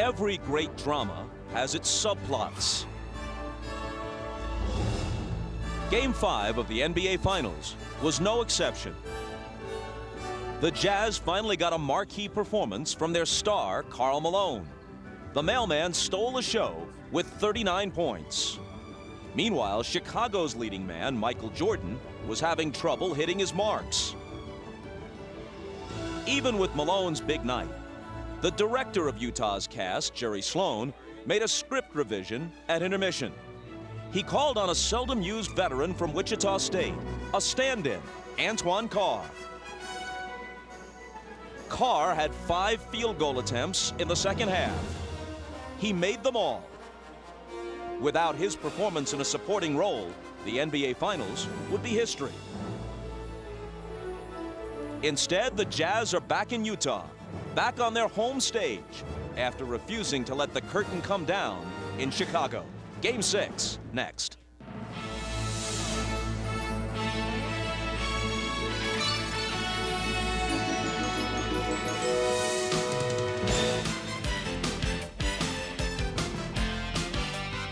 Every great drama has its subplots. Game 5 of the NBA Finals was no exception. The Jazz finally got a marquee performance from their star, Karl Malone. The mailman stole the show with 39 points. Meanwhile, Chicago's leading man, Michael Jordan, was having trouble hitting his marks. Even with Malone's big night, the director of Utah's cast, Jerry Sloan, made a script revision at intermission. He called on a seldom-used veteran from Wichita State, a stand-in, Antoine Carr. Carr had 5 field goal attempts in the second half. He made them all. Without his performance in a supporting role, the NBA Finals would be history. Instead, the Jazz are back in Utah, back on their home stage, after refusing to let the curtain come down in Chicago. Game 6, next.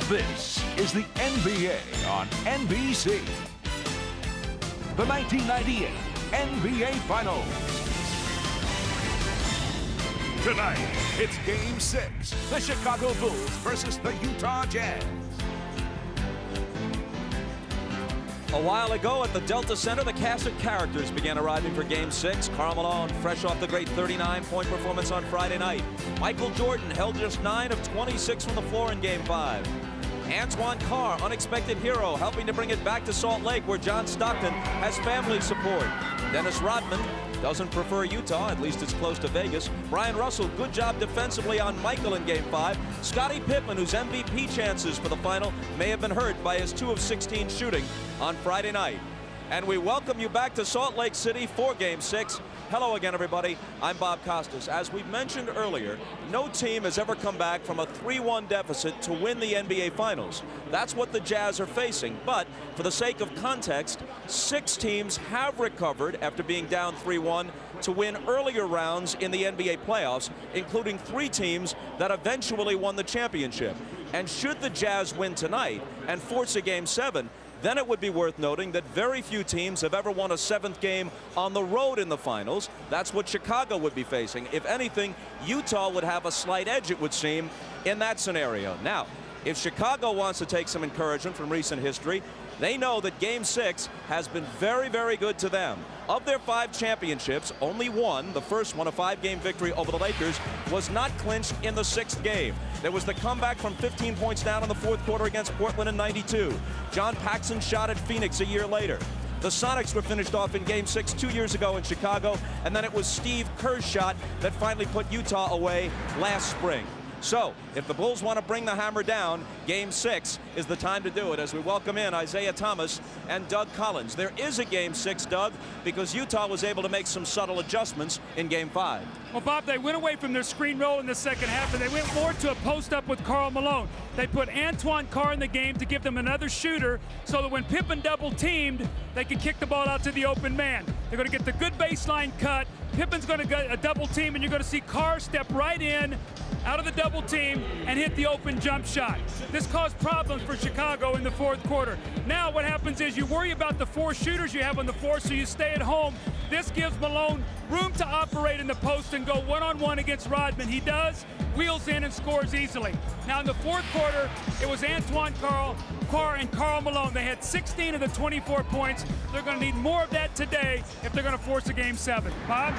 This is the NBA on NBC. The 1998 NBA Finals. Tonight, it's Game 6, the Chicago Bulls versus the Utah Jazz. A while ago at the Delta Center, the cast of characters began arriving for Game 6. Karl Malone, fresh off the great 39-point performance on Friday night. Michael Jordan held just 9 of 26 from the floor in Game 5. Antoine Carr, unexpected hero, helping to bring it back to Salt Lake, where John Stockton has family support. Dennis Rodman doesn't prefer Utah, at least it's close to Vegas. Brian Russell, good job defensively on Michael in Game 5. Scottie Pippen, whose MVP chances for the final may have been hurt by his 2 of 16 shooting on Friday night. And we welcome you back to Salt Lake City for Game 6. Hello again, everybody. I'm Bob Costas. As we mentioned earlier, no team has ever come back from a 3-1 deficit to win the NBA Finals. That's what the Jazz are facing. But for the sake of context, 6 teams have recovered after being down 3-1 to win earlier rounds in the NBA playoffs, including 3 teams that eventually won the championship. And should the Jazz win tonight and force a Game 7, then it would be worth noting that very few teams have ever won a 7th game on the road in the finals. That's what Chicago would be facing. If anything, Utah would have a slight edge, it would seem, in that scenario. Now, if Chicago wants to take some encouragement from recent history, they know that Game 6 has been very, very good to them. Of their 5 championships, only one, the first one, a 5-game victory over the Lakers, was not clinched in the 6th game. There was the comeback from 15 points down in the 4th quarter against Portland in '92. John Paxson shot at Phoenix a year later. The Sonics were finished off in Game 6 2 years ago in Chicago, and then it was Steve Kerr's shot that finally put Utah away last spring. So, if the Bulls want to bring the hammer down, Game 6 is the time to do it as we welcome in Isaiah Thomas and Doug Collins. There is a Game 6, Doug, because Utah was able to make some subtle adjustments in Game 5. Well, Bob, they went away from their screen roll in the second half, and they went more to a post-up with Karl Malone. They put Antoine Carr in the game to give them another shooter so that when Pippen double-teamed, they could kick the ball out to the open man. They're going to get the good baseline cut. Pippen's going to get a double team, and you're going to see Carr step right in, out of the double team, and hit the open jump shot. This caused problems for Chicago in the 4th quarter. Now what happens is you worry about the 4 shooters you have on the floor, so you stay at home. This gives Malone room to operate in the post and go one-on-one against Rodman. He does, wheels in and scores easily. Now in the 4th quarter, it was Antoine Carr and Karl Malone. They had 16 of the 24 points. They're going to need more of that today if they're going to force a Game 7. Bob?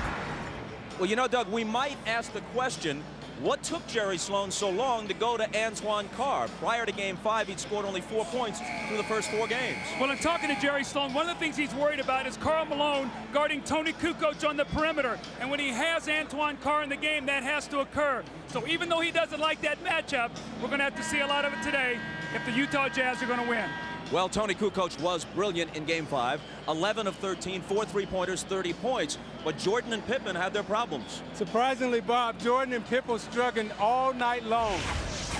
Well, you know, Doug, we might ask the question, what took Jerry Sloan so long to go to Antoine Carr? Prior to Game 5, he'd scored only 4 points through the first 4 games. Well, in talking to Jerry Sloan, one of the things he's worried about is Karl Malone guarding Tony Kukoc on the perimeter. And when he has Antoine Carr in the game, that has to occur. So even though he doesn't like that matchup, we're going to have to see a lot of it today if the Utah Jazz are going to win. Well, Tony Kukoc was brilliant in Game 5. 11 of 13, 4 3-pointers, 30 points. But Jordan and Pippen had their problems. Surprisingly, Bob, Jordan and Pippen were struggling all night long.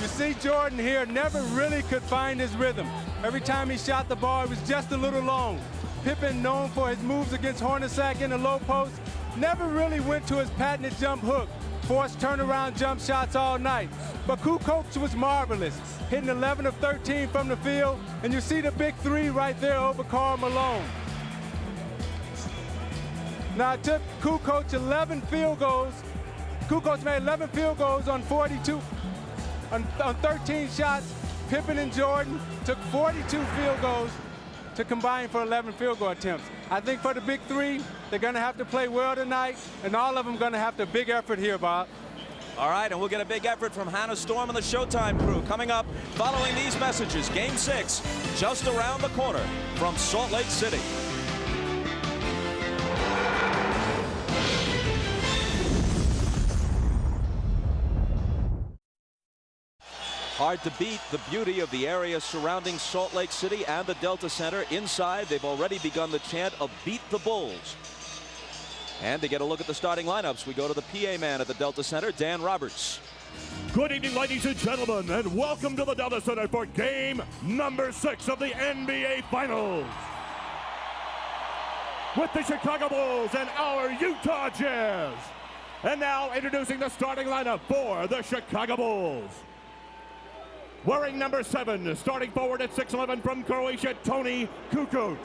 You see Jordan here never really could find his rhythm. Every time he shot the ball, it was just a little long. Pippen, known for his moves against Hornacek in the low post, never really went to his patented jump hook. forced turnaround jump shots all night. But Kukoc was marvelous, hitting 11 of 13 from the field, and you see the big three right there over Karl Malone. Now it took Kukoc 11 field goals. Kukoc made 11 field goals on 42, on 13 shots. Pippen and Jordan took 42 field goals to combine for 11 field goal attempts. I think for the big three, they're going to have to play well tonight, and all of them going to have to big effort here, Bob. All right, and we'll get a big effort from Hannah Storm and the Showtime crew coming up following these messages. Game 6 just around the corner from Salt Lake City. Hard to beat the beauty of the area surrounding Salt Lake City and the Delta Center. Inside, they've already begun the chant of "Beat the Bulls." And to get a look at the starting lineups, we go to the PA man at the Delta Center, Dan Roberts. Good evening, ladies and gentlemen, and welcome to the Delta Center for game number 6 of the NBA Finals. With the Chicago Bulls and our Utah Jazz. And now introducing the starting lineup for the Chicago Bulls. Wearing number 7, starting forward at 6'11" from Croatia, Toni Kukoc.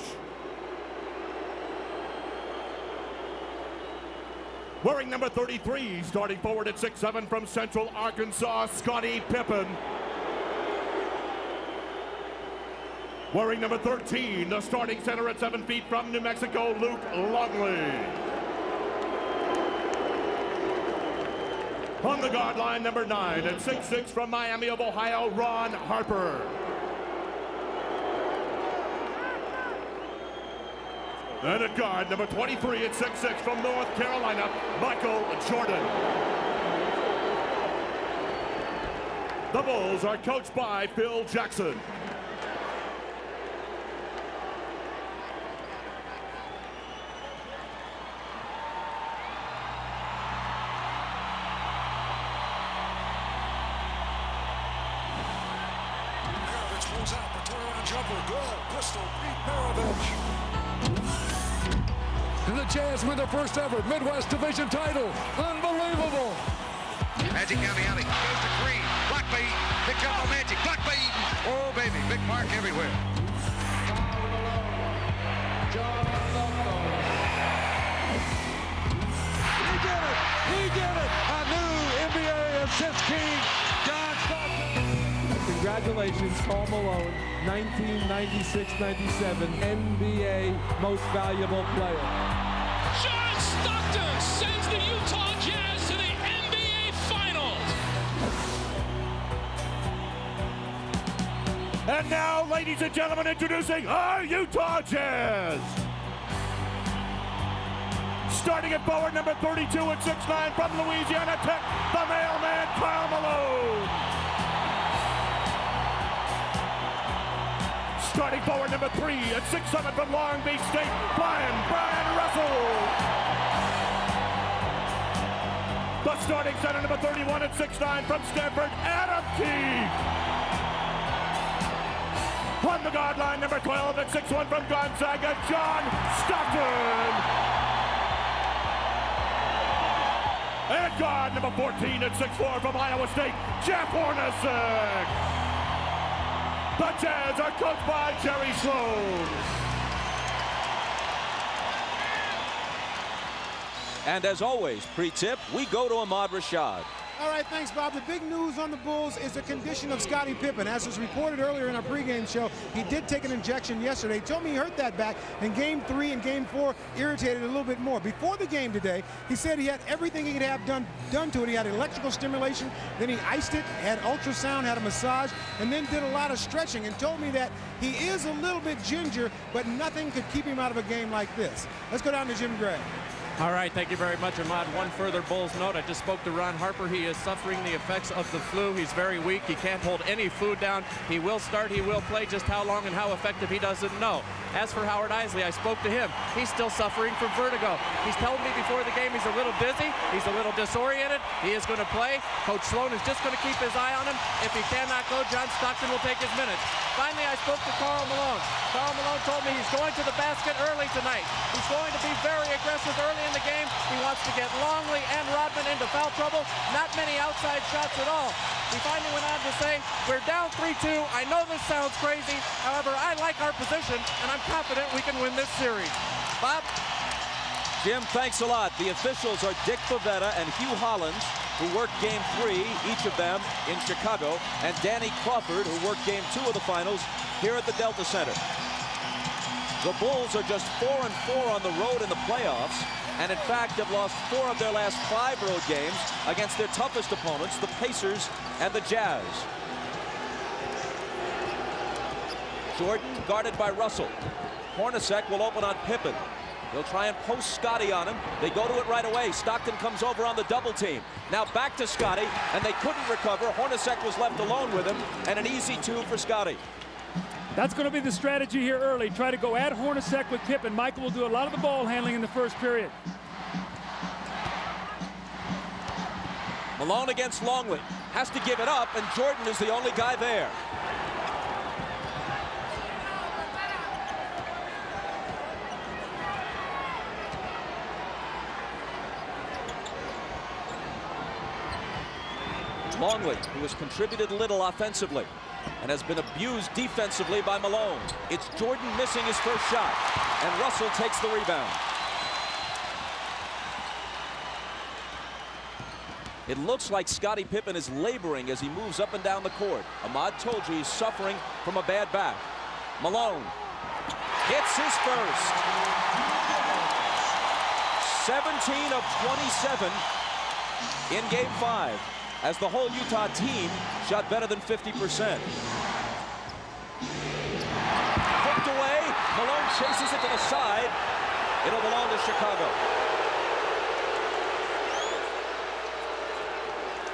Wearing number 33, starting forward at 6'7" from Central Arkansas, Scottie Pippen. Wearing number 13, the starting center at 7 feet from New Mexico, Luke Longley. On the guard line, number 9 at 6'6" from Miami of Ohio, Ron Harper. And at guard, number 23 at 6'6" from North Carolina, Michael Jordan. The Bulls are coached by Phil Jackson. And the Jazz win their first ever Midwest Division title. Unbelievable. Magic down the alley. Goes to Green. Block by Eaton. Picked up on Magic. Block by Eaton. Oh, baby. Big mark everywhere. He did it. He did it. A new NBA assist king, John Stockton. Congratulations, Karl Malone, 1996-97 NBA Most Valuable Player. John Stockton sends the Utah Jazz to the NBA Finals. And now, ladies and gentlemen, introducing our Utah Jazz. Starting at forward, number 32 at 6'9" from Louisiana Tech, the mailman, Karl Malone. Starting forward, number 3 at 6'7" from Long Beach State, Brian Russell. The starting center, number 31 at 6'9" from Stanford, Adam Keefe. On the guard line, number 12 at 6'1" from Gonzaga, John Stockton. And guard, number 14 at 6'4" from Iowa State, Jeff Hornacek. The Jazz are coached by Jerry Sloan. And as always, pre-tip, we go to Ahmad Rashad. All right, thanks, Bob. The big news on the Bulls is the condition of Scottie Pippen. As was reported earlier in our pregame show, he did take an injection yesterday. He told me he hurt that back, and Game 3 and Game 4 irritated it a little bit more. Before the game today, he said he had everything he could have done to it. He had electrical stimulation, then he iced it, had ultrasound, had a massage, and then did a lot of stretching, and told me that he is a little bit ginger, but nothing could keep him out of a game like this. Let's go down to Jim Gray. All right, thank you very much, Ahmad. One further Bulls note. I just spoke to Ron Harper. He is suffering the effects of the flu. He's very weak. He can't hold any food down. He will start. He will play. Just how long and how effective he doesn't know. As for Howard Isley, I spoke to him. He's still suffering from vertigo. He's told me before the game he's a little dizzy, he's a little disoriented. He is going to play. Coach Sloan is just going to keep his eye on him. If he cannot go, John Stockton will take his minutes. Finally, I spoke to Karl Malone. Karl Malone told me he's going to the basket early tonight. He's going to be very aggressive early in the game. He wants to get Longley and Rodman into foul trouble. Not many outside shots at all. He finally went on to say, we're down 3-2. I know this sounds crazy. However, I like our position, and I'm confident we can win this series. Bob? Jim, thanks a lot. The officials are Dick Bavetta and Hugh Hollins, who worked Game 3, each of them in Chicago, and Danny Crawford, who worked Game 2 of the finals here at the Delta Center. The Bulls are just 4-4 on the road in the playoffs, and in fact have lost 4 of their last 5 road games against their toughest opponents, the Pacers and the Jazz. Jordan guarded by Russell. Hornacek will open on Pippen. They'll try and post Scotty on him. They go to it right away. Stockton comes over on the double team. Now back to Scotty, and they couldn't recover. Hornacek was left alone with him, and an easy 2 for Scotty. That's going to be the strategy here early. Try to go at Hornacek with Pippen. Michael will do a lot of the ball handling in the first period. Malone against Longley. Has to give it up, and Jordan is the only guy there. Longley, who has contributed little offensively and has been abused defensively by Malone. It's Jordan missing his first shot, and Russell takes the rebound. It looks like Scottie Pippen is laboring as he moves up and down the court. Ahmad told you he's suffering from a bad back. Malone hits his first. 17 of 27 in Game 5. As the whole Utah team shot better than 50%. Hooked away. Malone chases it to the side. It'll belong to Chicago.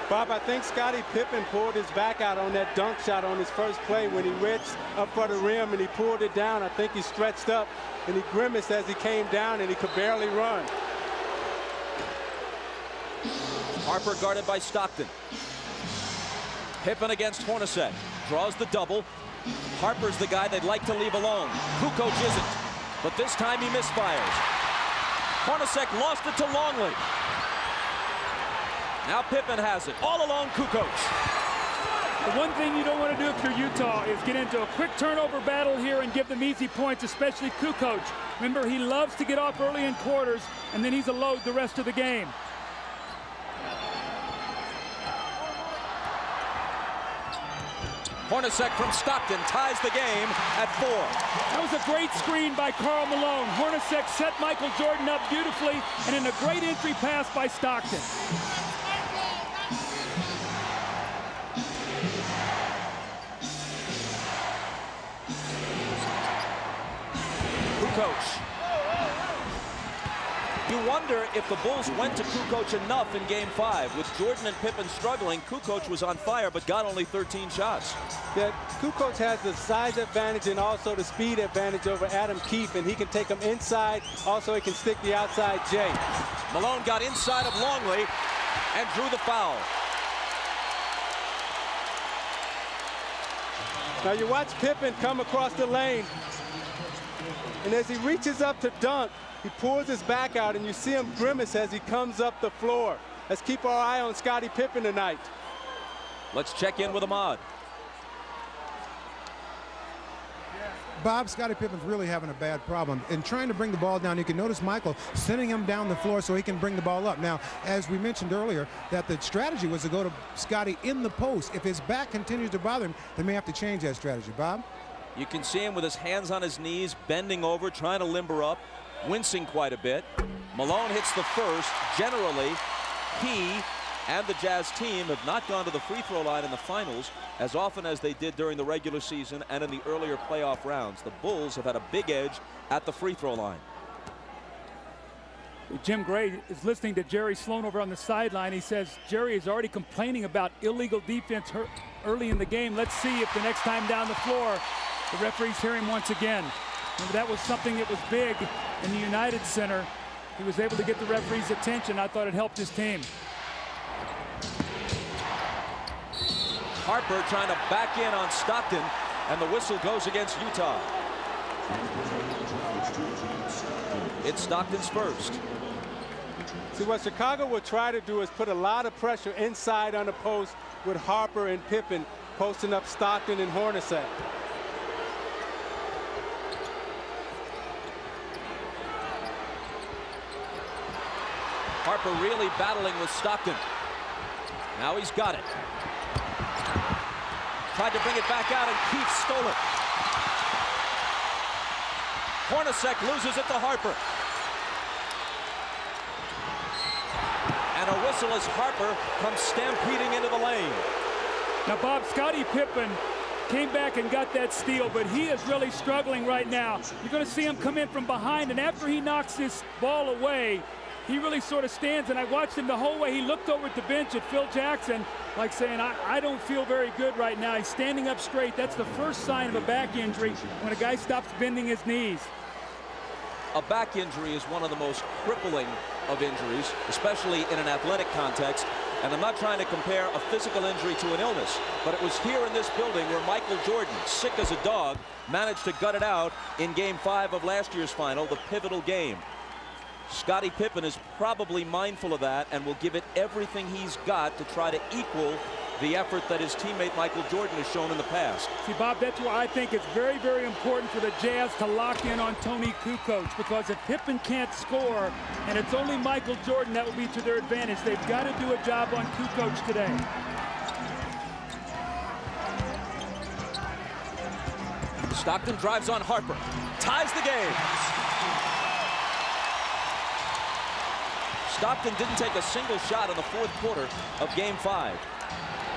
Bob, I think Scottie Pippen pulled his back out on that dunk shot on his first play when he reached up for the rim and he pulled it down. I think he stretched up and he grimaced as he came down and he could barely run. Harper guarded by Stockton. Pippen against Hornacek. Draws the double. Harper's the guy they'd like to leave alone. Kukoc isn't. But this time he misfires. Hornacek lost it to Longley. Now Pippen has it. All alone, Kukoc. The one thing you don't want to do if you're Utah is get into a quick turnover battle here and give them easy points, especially Kukoc. Remember, he loves to get off early in quarters, and then he's a load the rest of the game. Hornacek from Stockton ties the game at 4. That was a great screen by Karl Malone. Hornacek set Michael Jordan up beautifully, and in a great entry pass by Stockton. Kukoc. You wonder if the Bulls went to Kukoc enough in Game 5. With Jordan and Pippen struggling, Kukoc was on fire but got only 13 shots. Yeah, Kukoc has the size advantage and also the speed advantage over Adam Keefe, and he can take him inside. Also, he can stick the outside J. Malone got inside of Longley and drew the foul. Now you watch Pippen come across the lane, and as he reaches up to dunk, he pulls his back out, and you see him grimace as he comes up the floor. Let's keep our eye on Scottie Pippen tonight. Let's check in with Ahmad. Bob, Scottie Pippen's really having a bad problem. In trying to bring the ball down, you can notice Michael sending him down the floor so he can bring the ball up. Now, as we mentioned earlier, that the strategy was to go to Scottie in the post. If his back continues to bother him, they may have to change that strategy. Bob? You can see him with his hands on his knees, bending over, trying to limber up, wincing quite a bit. Malone hits the first. Generally, he and the Jazz team have not gone to the free throw line in the finals as often as they did during the regular season and in the earlier playoff rounds. The Bulls have had a big edge at the free throw line. Jim Gray is listening to Jerry Sloan over on the sideline. He says Jerry is already complaining about illegal defense early in the game. Let's see if the next time down the floor the referees hear him once again. Remember, that was something that was big in the United Center. He was able to get the referee's attention. I thought it helped his team. Harper trying to back in on Stockton, and the whistle goes against Utah. It's Stockton's first. See, what Chicago will try to do is put a lot of pressure inside on the post with Harper and Pippen posting up Stockton and Hornacek. Harper really battling with Stockton. Now he's got it. Tried to bring it back out, and Keith stole it. Hornacek loses it to Harper. And a whistle as Harper comes stampeding into the lane. Now, Bob, Scottie Pippen came back and got that steal, but he is really struggling right now. You're going to see him come in from behind, and after he knocks this ball away, he really sort of stands, and I watched him the whole way. He looked over at the bench at Phil Jackson, like saying, I don't feel very good right now. He's standing up straight. That's the first sign of a back injury, when a guy stops bending his knees. A back injury is one of the most crippling of injuries, especially in an athletic context. And I'm not trying to compare a physical injury to an illness, but it was here in this building where Michael Jordan, sick as a dog, managed to gut it out in Game 5 of last year's final, the pivotal game. Scottie Pippen is probably mindful of that and will give it everything he's got to try to equal the effort that his teammate Michael Jordan has shown in the past. See, Bob, that's why I think it's very, very important for the Jazz to lock in on Toni Kukoc, because if Pippen can't score and it's only Michael Jordan, that will be to their advantage. They've got to do a job on Kukoc today. Stockton drives on Harper, ties the game. Stockton didn't take a single shot in the fourth quarter of Game 5.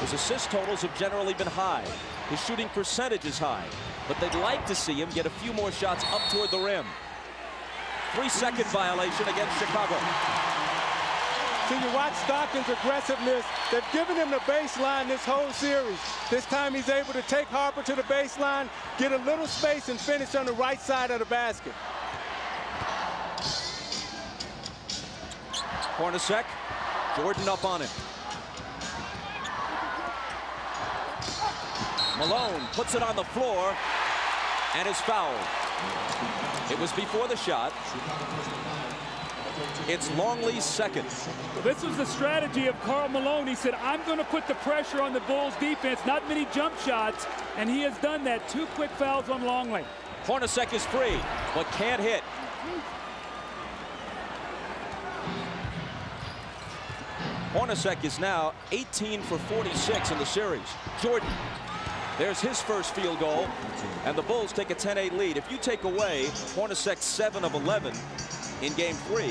His assist totals have generally been high. His shooting percentage is high, but they'd like to see him get a few more shots up toward the rim. 3-second violation against Chicago. So you watch Stockton's aggressiveness. They've given him the baseline this whole series. This time he's able to take Harper to the baseline, get a little space, and finish on the right side of the basket. Hornacek, Jordan up on him. Malone puts it on the floor and is fouled. It was before the shot. It's Longley's second. This was the strategy of Karl Malone. He said, I'm going to put the pressure on the Bulls defense, not many jump shots, and he has done that. 2 quick fouls on Longley. Hornacek is free, but can't hit. Hornacek is now 18 for 46 in the series. Jordan, there's his first field goal, and the Bulls take a 10-8 lead. If you take away Hornacek's 7 of 11 in Game 3,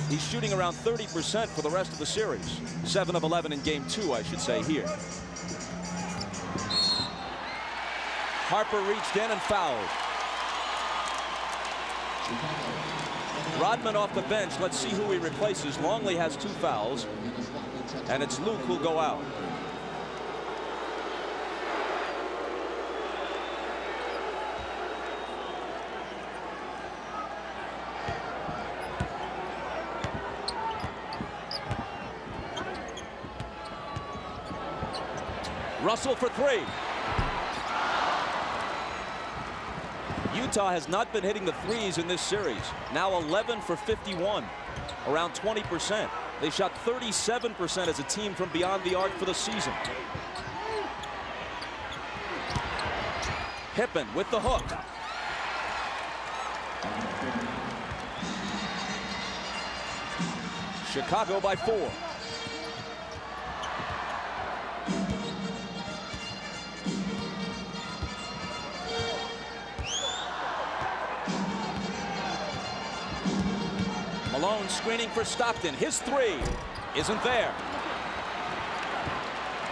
he's shooting around 30% for the rest of the series. 7 of 11 in Game 2, I should say, here. Harper reached in and fouled. Rodman off the bench. Let's see who he replaces. Longley has 2 fouls, and it's Luke who'll go out. Russell for 3. Utah has not been hitting the threes in this series. Now 11 for 51, around 20%. They shot 37% as a team from beyond the arc for the season. Pippen with the hook. Chicago by 4. Malone screening for Stockton. His 3 isn't there.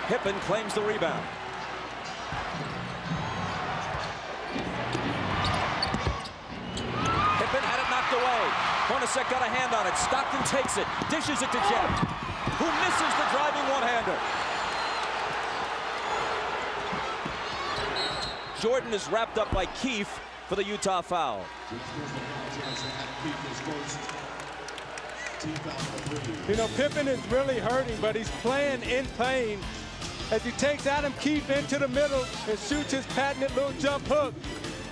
Pippen claims the rebound. Pippen had it knocked away. Hornacek got a hand on it. Stockton takes it, dishes it to Jeff, who misses the driving one-hander. Jordan is wrapped up by Keefe for the Utah foul. You know, Pippen is really hurting, but he's playing in pain as he takes Adam Keefe into the middle and shoots his patented little jump hook.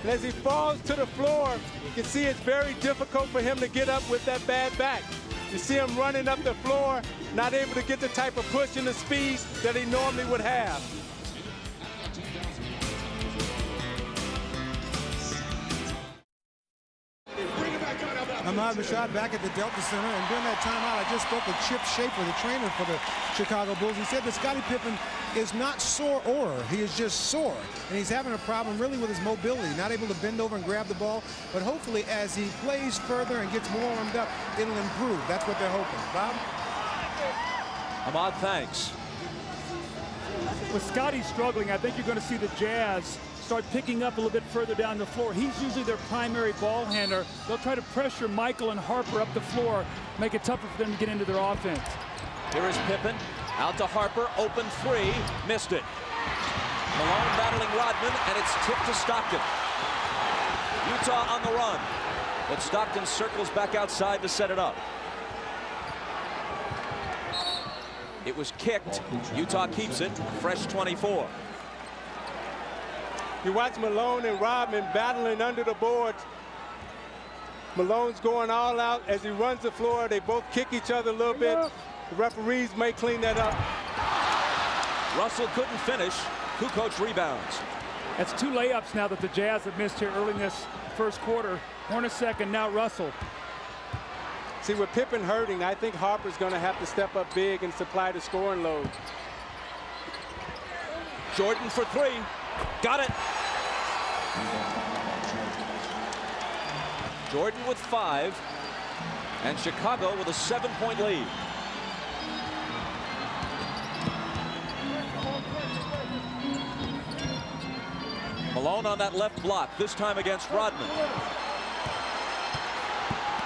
And as he falls to the floor, you can see it's very difficult for him to get up with that bad back. You see him running up the floor, not able to get the type of push and the speed that he normally would have. Ahmad Rashad back at the Delta Center, and during that timeout, I just spoke with Chip Schaefer, the trainer for the Chicago Bulls. He said that Scottie Pippen is not sore, he is just sore, and he's having a problem really with his mobility, not able to bend over and grab the ball, but hopefully as he plays further and gets more warmed up, it'll improve. That's what they're hoping. Bob? Ahmad, thanks. With Scottie struggling, I think you're going to see the Jazz start picking up a little bit further down the floor. He's usually their primary ball handler. They'll try to pressure Michael and Harper up the floor, make it tougher for them to get into their offense. Here is Pippen, out to Harper, open three, missed it. Malone battling Rodman, and it's tipped to Stockton. Utah on the run, but Stockton circles back outside to set it up. It was kicked. Utah keeps it, fresh 24. You watch Malone and Rodman battling under the boards. Malone's going all out as he runs the floor. They both kick each other a little bit. The referees may clean that up. Russell couldn't finish. Kukoc rebounds. That's 2 layups now that the Jazz have missed here early in this first quarter. Hornacek and now Russell. See, with Pippen hurting, I think Harper's going to have to step up big and supply the scoring load. Jordan for 3. Got it. Jordan with 5, and Chicago with a 7-point lead. Malone on that left block, this time against Rodman.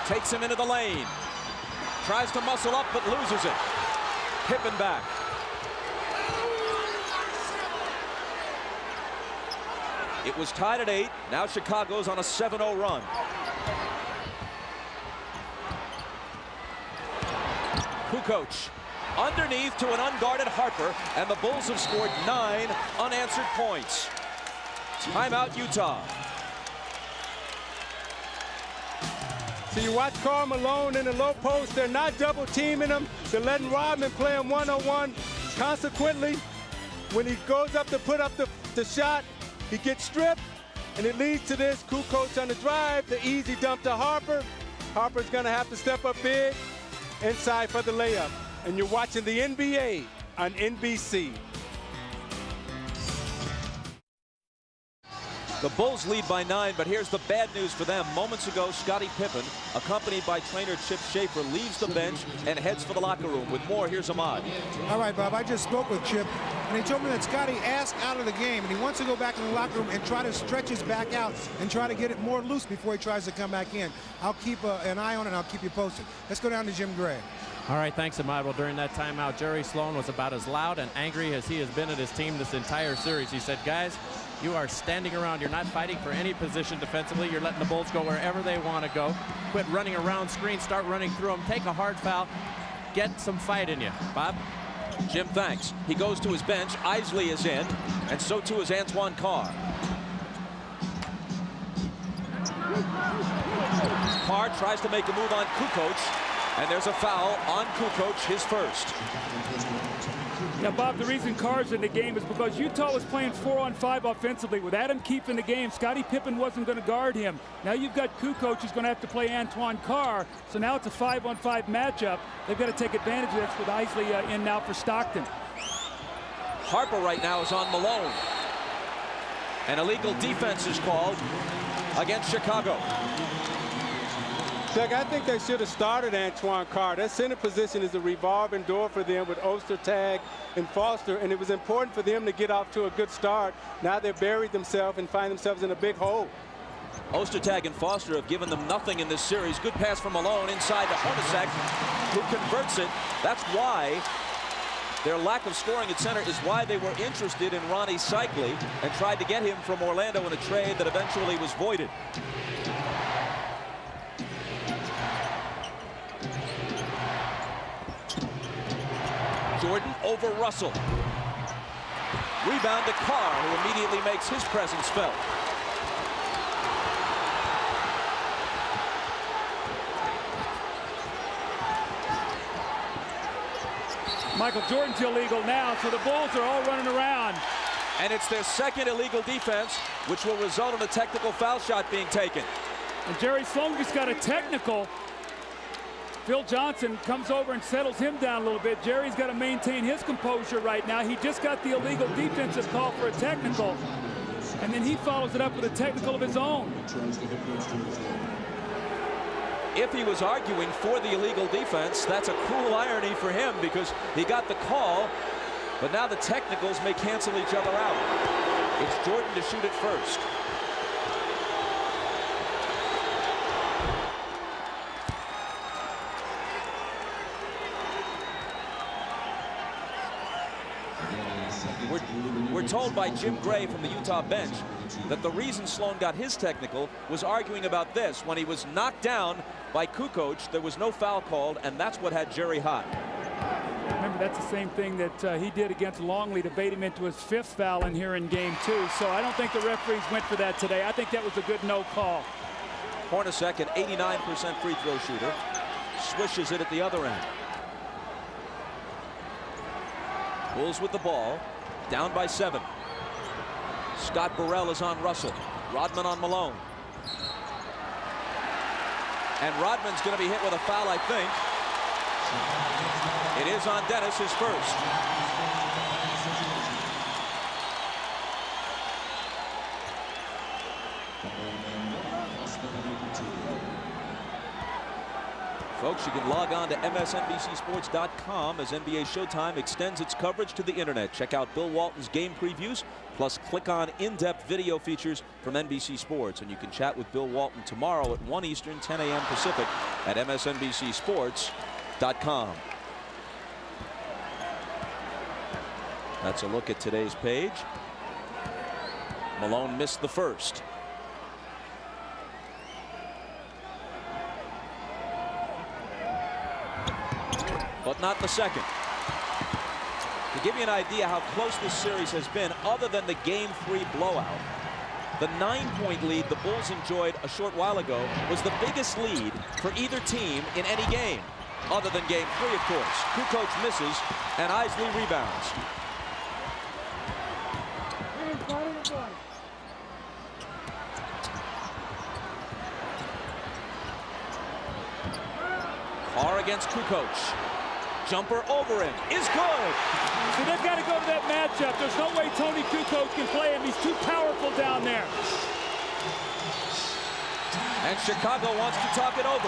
Takes him into the lane. Tries to muscle up, but loses it. Pippen back. It was tied at 8. Now Chicago's on a 7-0 run. Kukoc underneath to an unguarded Harper, and the Bulls have scored 9 unanswered points. Timeout, Utah. So you watch Karl Malone in the low post. They're not double teaming him. They're letting Rodman play him one-on-one. Consequently, when he goes up to put up the shot, he gets stripped, and it leads to this. Kukoc on the drive, the easy dump to Harper. Harper's going to have to step up big inside for the layup. And you're watching the NBA on NBC. The Bulls lead by 9, but here's the bad news for them. Moments ago, Scottie Pippen, accompanied by trainer Chip Schaefer, leaves the bench and heads for the locker room. With more, here's Ahmad. All right, Bob, I just spoke with Chip, and he told me that Scottie asked out of the game, and he wants to go back in the locker room and try to stretch his back out and try to get it more loose before he tries to come back in. I'll keep an eye on it, and I'll keep you posted. Let's go down to Jim Gray. All right, thanks, Ahmad. Well, during that timeout, Jerry Sloan was about as loud and angry as he has been at his team this entire series. He said, guys, you are standing around. You're not fighting for any position defensively. You're letting the Bulls go wherever they want to go. Quit running around screens. Start running through them. Take a hard foul. Get some fight in you. Bob? Jim, thanks. He goes to his bench. Isley is in, and so too is Antoine Carr. Carr tries to make a move on Kukoc, and there's a foul on Kukoc, his first. Now, Bob, the reason Carr's in the game is because Utah was playing 4-on-5 offensively. With Adam Keefe in the game, Scottie Pippen wasn't going to guard him. Now you've got Kukoc who's going to have to play Antoine Carr, so now it's a 5-on-5 matchup. They've got to take advantage of this with Isley in now for Stockton. Harper right now is on Malone. An illegal defense is called against Chicago. Chuck, I think they should have started Antoine Carr. That center position is a revolving door for them with Ostertag and Foster, and it was important for them to get off to a good start. Now they've buried themselves and find themselves in a big hole. Ostertag and Foster have given them nothing in this series. Good pass from Malone inside to Hornacek, who converts it. That's why Their lack of scoring at center is why they were interested in Ronnie Cycli and tried to get him from Orlando in a trade that eventually was voided. Jordan over Russell. Rebound to Carr, who immediately makes his presence felt. Michael Jordan's illegal now, so the Bulls are all running around. And it's their second illegal defense, which will result in a technical foul shot being taken. And Jerry Sloan just got a technical. Phil Johnson comes over and settles him down a little bit. Jerry's got to maintain his composure right now. He just got the illegal defensive call for a technical, and then he follows it up with a technical of his own. If he was arguing for the illegal defense, that's a cruel irony for him because he got the call, but now the technicals may cancel each other out. It's Jordan to shoot it first. We're told by Jim Gray from the Utah bench that the reason Sloan got his technical was arguing about this. When he was knocked down by Kukoc, there was no foul called, and that's what had Jerry hot. Remember, that's the same thing that he did against Longley to bait him into his 5th foul in here in game 2. So I don't think the referees went for that today. I think that was a good no call. Hornacek, an 89% free throw shooter, swishes it at the other end. Bulls with the ball, down by 7. Scott Burrell is on Russell. Rodman on Malone. And Rodman's going to be hit with a foul, I think. It is on Dennis, his first. Folks, you can log on to MSNBCSports.com as NBA Showtime extends its coverage to the internet. Check out Bill Walton's game previews, plus click on in-depth video features from NBC Sports. And you can chat with Bill Walton tomorrow at 1 Eastern, 10 a.m. Pacific at MSNBCSports.com. That's a look at today's page. Malone missed the first. But not the second. To give you an idea how close this series has been, other than the Game 3 blowout, the 9-point lead the Bulls enjoyed a short while ago was the biggest lead for either team in any game, other than Game 3, of course. Kukoc misses, and Isley rebounds. Carr against Kukoc. Jumper over him is good. So they've got to go to that matchup. There's no way Tony Kukoc can play him. He's too powerful down there. And Chicago wants to talk it over.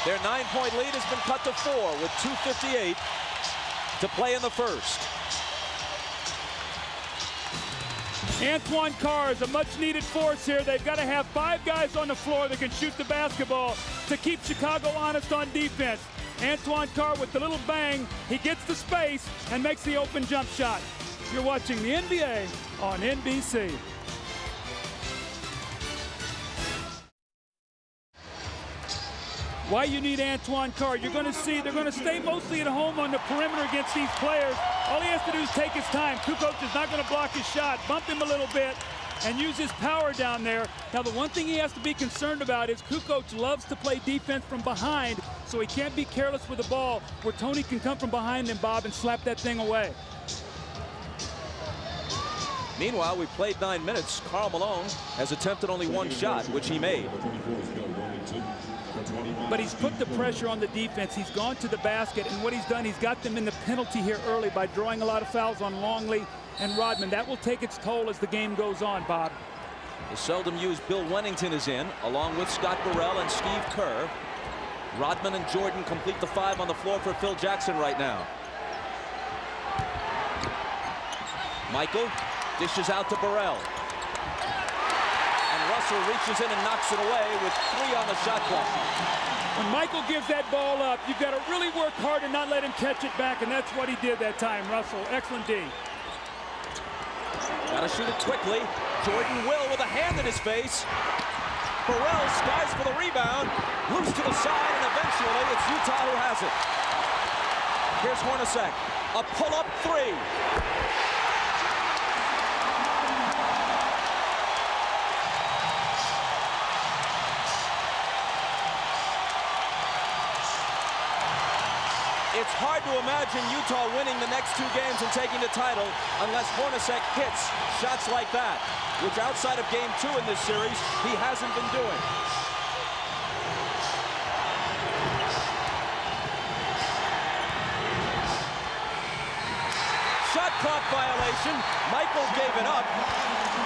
Their 9-point lead has been cut to 4 with 2:58 to play in the first. Antoine Carr is a much-needed force here. They've got to have 5 guys on the floor that can shoot the basketball to keep Chicago honest on defense. Antoine Carr with the little bang, he gets the space and makes the open jump shot. You're watching the NBA on NBC. Why you need Antoine Carr? You're going to see they're going to stay mostly at home on the perimeter against these players. All he has to do is take his time. Kukoc is not going to block his shot. Bump him a little bit and use his power down there. Now, the one thing he has to be concerned about is Kukoc loves to play defense from behind, so he can't be careless with the ball where Tony can come from behind him, Bob, and slap that thing away. Meanwhile, we played 9 minutes. Karl Malone has attempted only 1 shot, which he made. But he's put the pressure on the defense. He's gone to the basket, and what he's done, he's got them in the penalty here early by drawing a lot of fouls on Longley and Rodman. That will take its toll as the game goes on, Bob. The seldom used Bill Wennington is in, along with Scott Burrell and Steve Kerr. Rodman and Jordan complete the 5 on the floor for Phil Jackson right now. Michael dishes out to Burrell. And Russell reaches in and knocks it away with 3 on the shot clock. When Michael gives that ball up, you've got to really work hard and not let him catch it back, and that's what he did that time, Russell. Excellent D. Got to shoot it quickly. Jordan Will with a hand in his face. Burrell skies for the rebound. Loose to the side, and eventually it's Utah who has it. Here's Hornacek. A pull-up 3. It's hard to imagine Utah winning the next 2 games and taking the title unless Hornacek hits shots like that, which outside of game 2 in this series, he hasn't been doing. Shot clock violation. Michael gave it up.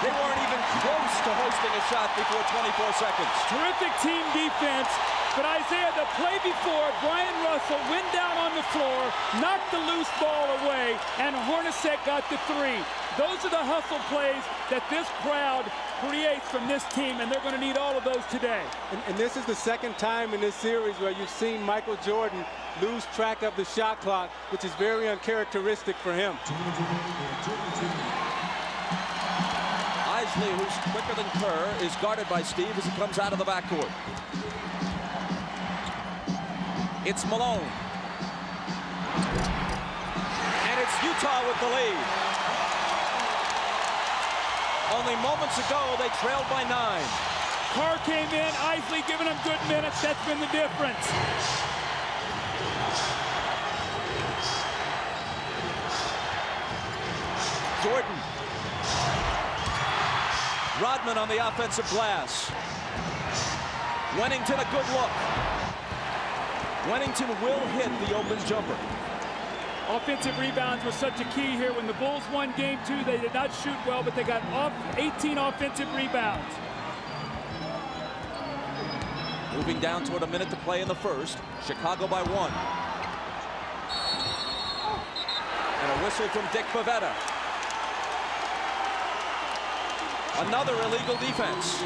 They weren't even close to hosting a shot before 24 seconds. Terrific team defense. But Isaiah, the play before, Brian Russell went down on the floor, knocked the loose ball away, and Hornacek got the 3. Those are the hustle plays that this crowd creates from this team, and they're going to need all of those today. And this is the second time in this series where you've seen Michael Jordan lose track of the shot clock, which is very uncharacteristic for him. Isley, who's quicker than Kerr, is guarded by Steve as he comes out of the backcourt. It's Malone. And it's Utah with the lead. Only moments ago, they trailed by 9. Carr came in, Isley giving him good minutes. That's been the difference. Jordan. Rodman on the offensive glass. Wennington a good look. Wennington will hit the open jumper. Offensive rebounds were such a key here. When the Bulls won game 2, they did not shoot well, but they got 18 offensive rebounds. Moving down toward a minute to play in the first. Chicago by 1. And a whistle from Dick Bavetta. Another illegal defense.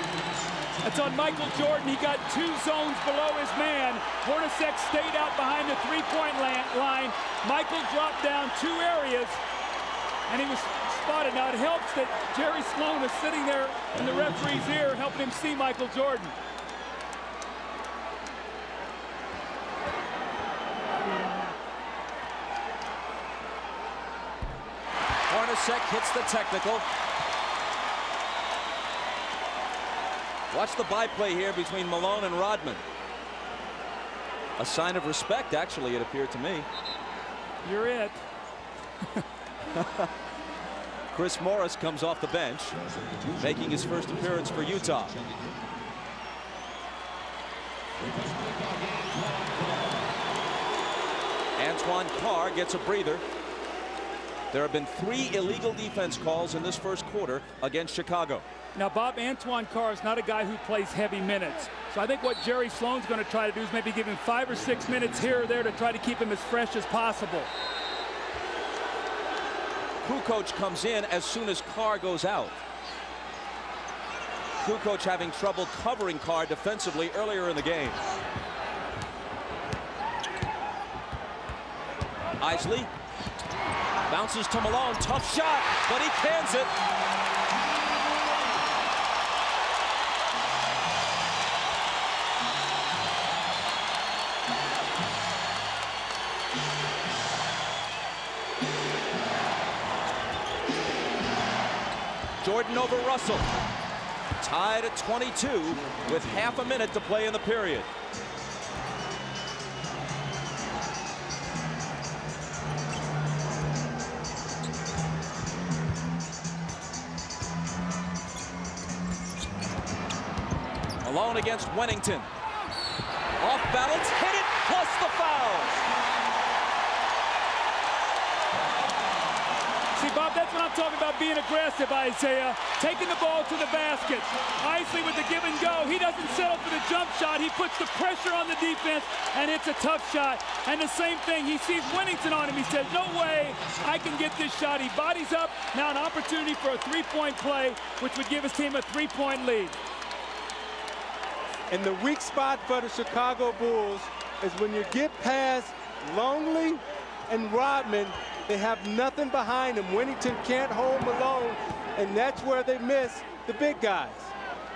That's on Michael Jordan. He got 2 zones below his man. Hornacek stayed out behind the 3-point line. Michael dropped down 2 areas, and he was spotted. Now, it helps that Jerry Sloan is sitting there in the referee's ear, helping him see Michael Jordan. Hornacek hits the technical. Watch the byplay here between Malone and Rodman. A sign of respect, actually, it appeared to me. You're it. Chris Morris comes off the bench, making his first appearance for Utah. Antoine Carr gets a breather. There have been 3 illegal defense calls in this first quarter against Chicago. Now, Bob, Antoine Carr is not a guy who plays heavy minutes. So I think what Jerry Sloan's going to try to do is maybe give him 5 or 6 minutes here or there to try to keep him as fresh as possible. Kukoc comes in as soon as Carr goes out. Kukoc having trouble covering Carr defensively earlier in the game. Isley bounces to Malone. Tough shot, but he cans it. Jordan over Russell. Tied at 22 with half a minute to play in the period. Malone against Wennington. Off balance, hit it, plus the foul. See, Bob, that's what I'm talking about, being aggressive, Isaiah. Taking the ball to the basket. Isley with the give and go. He doesn't settle for the jump shot. He puts the pressure on the defense, and it's a tough shot. And the same thing, he sees Wennington on him. He says, no way I can get this shot. He bodies up. Now an opportunity for a 3-point play, which would give his team a 3-point lead. And the weak spot for the Chicago Bulls is when you get past Longley and Rodman, they have nothing behind them. Winnington can't hold Malone, and that's where they miss the big guys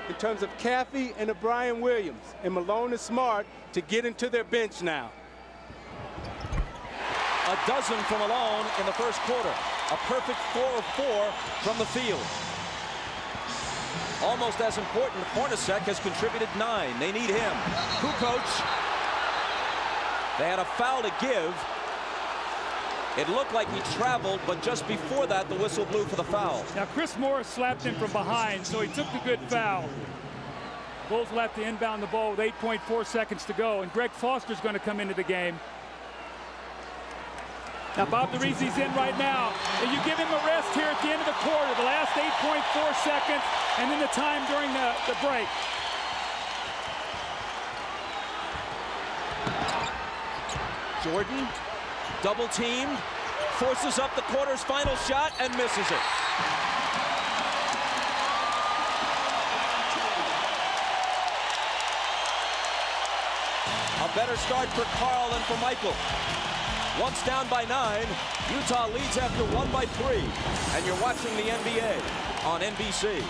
in terms of Caffey and Brian Williams. And Malone is smart to get into their bench now. A dozen from Malone in the first quarter. A perfect 4 of 4 from the field. Almost as important, Hornacek has contributed 9. They need him. Kukoc. They had a foul to give. It looked like he traveled, but just before that, the whistle blew for the foul. Now, Chris Morris slapped him from behind, so he took the good foul. Bulls will have to inbound the ball with 8.4 seconds to go, and Greg Foster's going to come into the game. Now, Bob DeRisi's in right now. And you give him a rest here at the end of the quarter, the last 8.4 seconds, and then the time during the break. Jordan, double teamed, forces up the quarter's final shot and misses it. A better start for Karl than for Michael. Once down by 9, Utah leads after 1 by 3. And you're watching the NBA on NBC.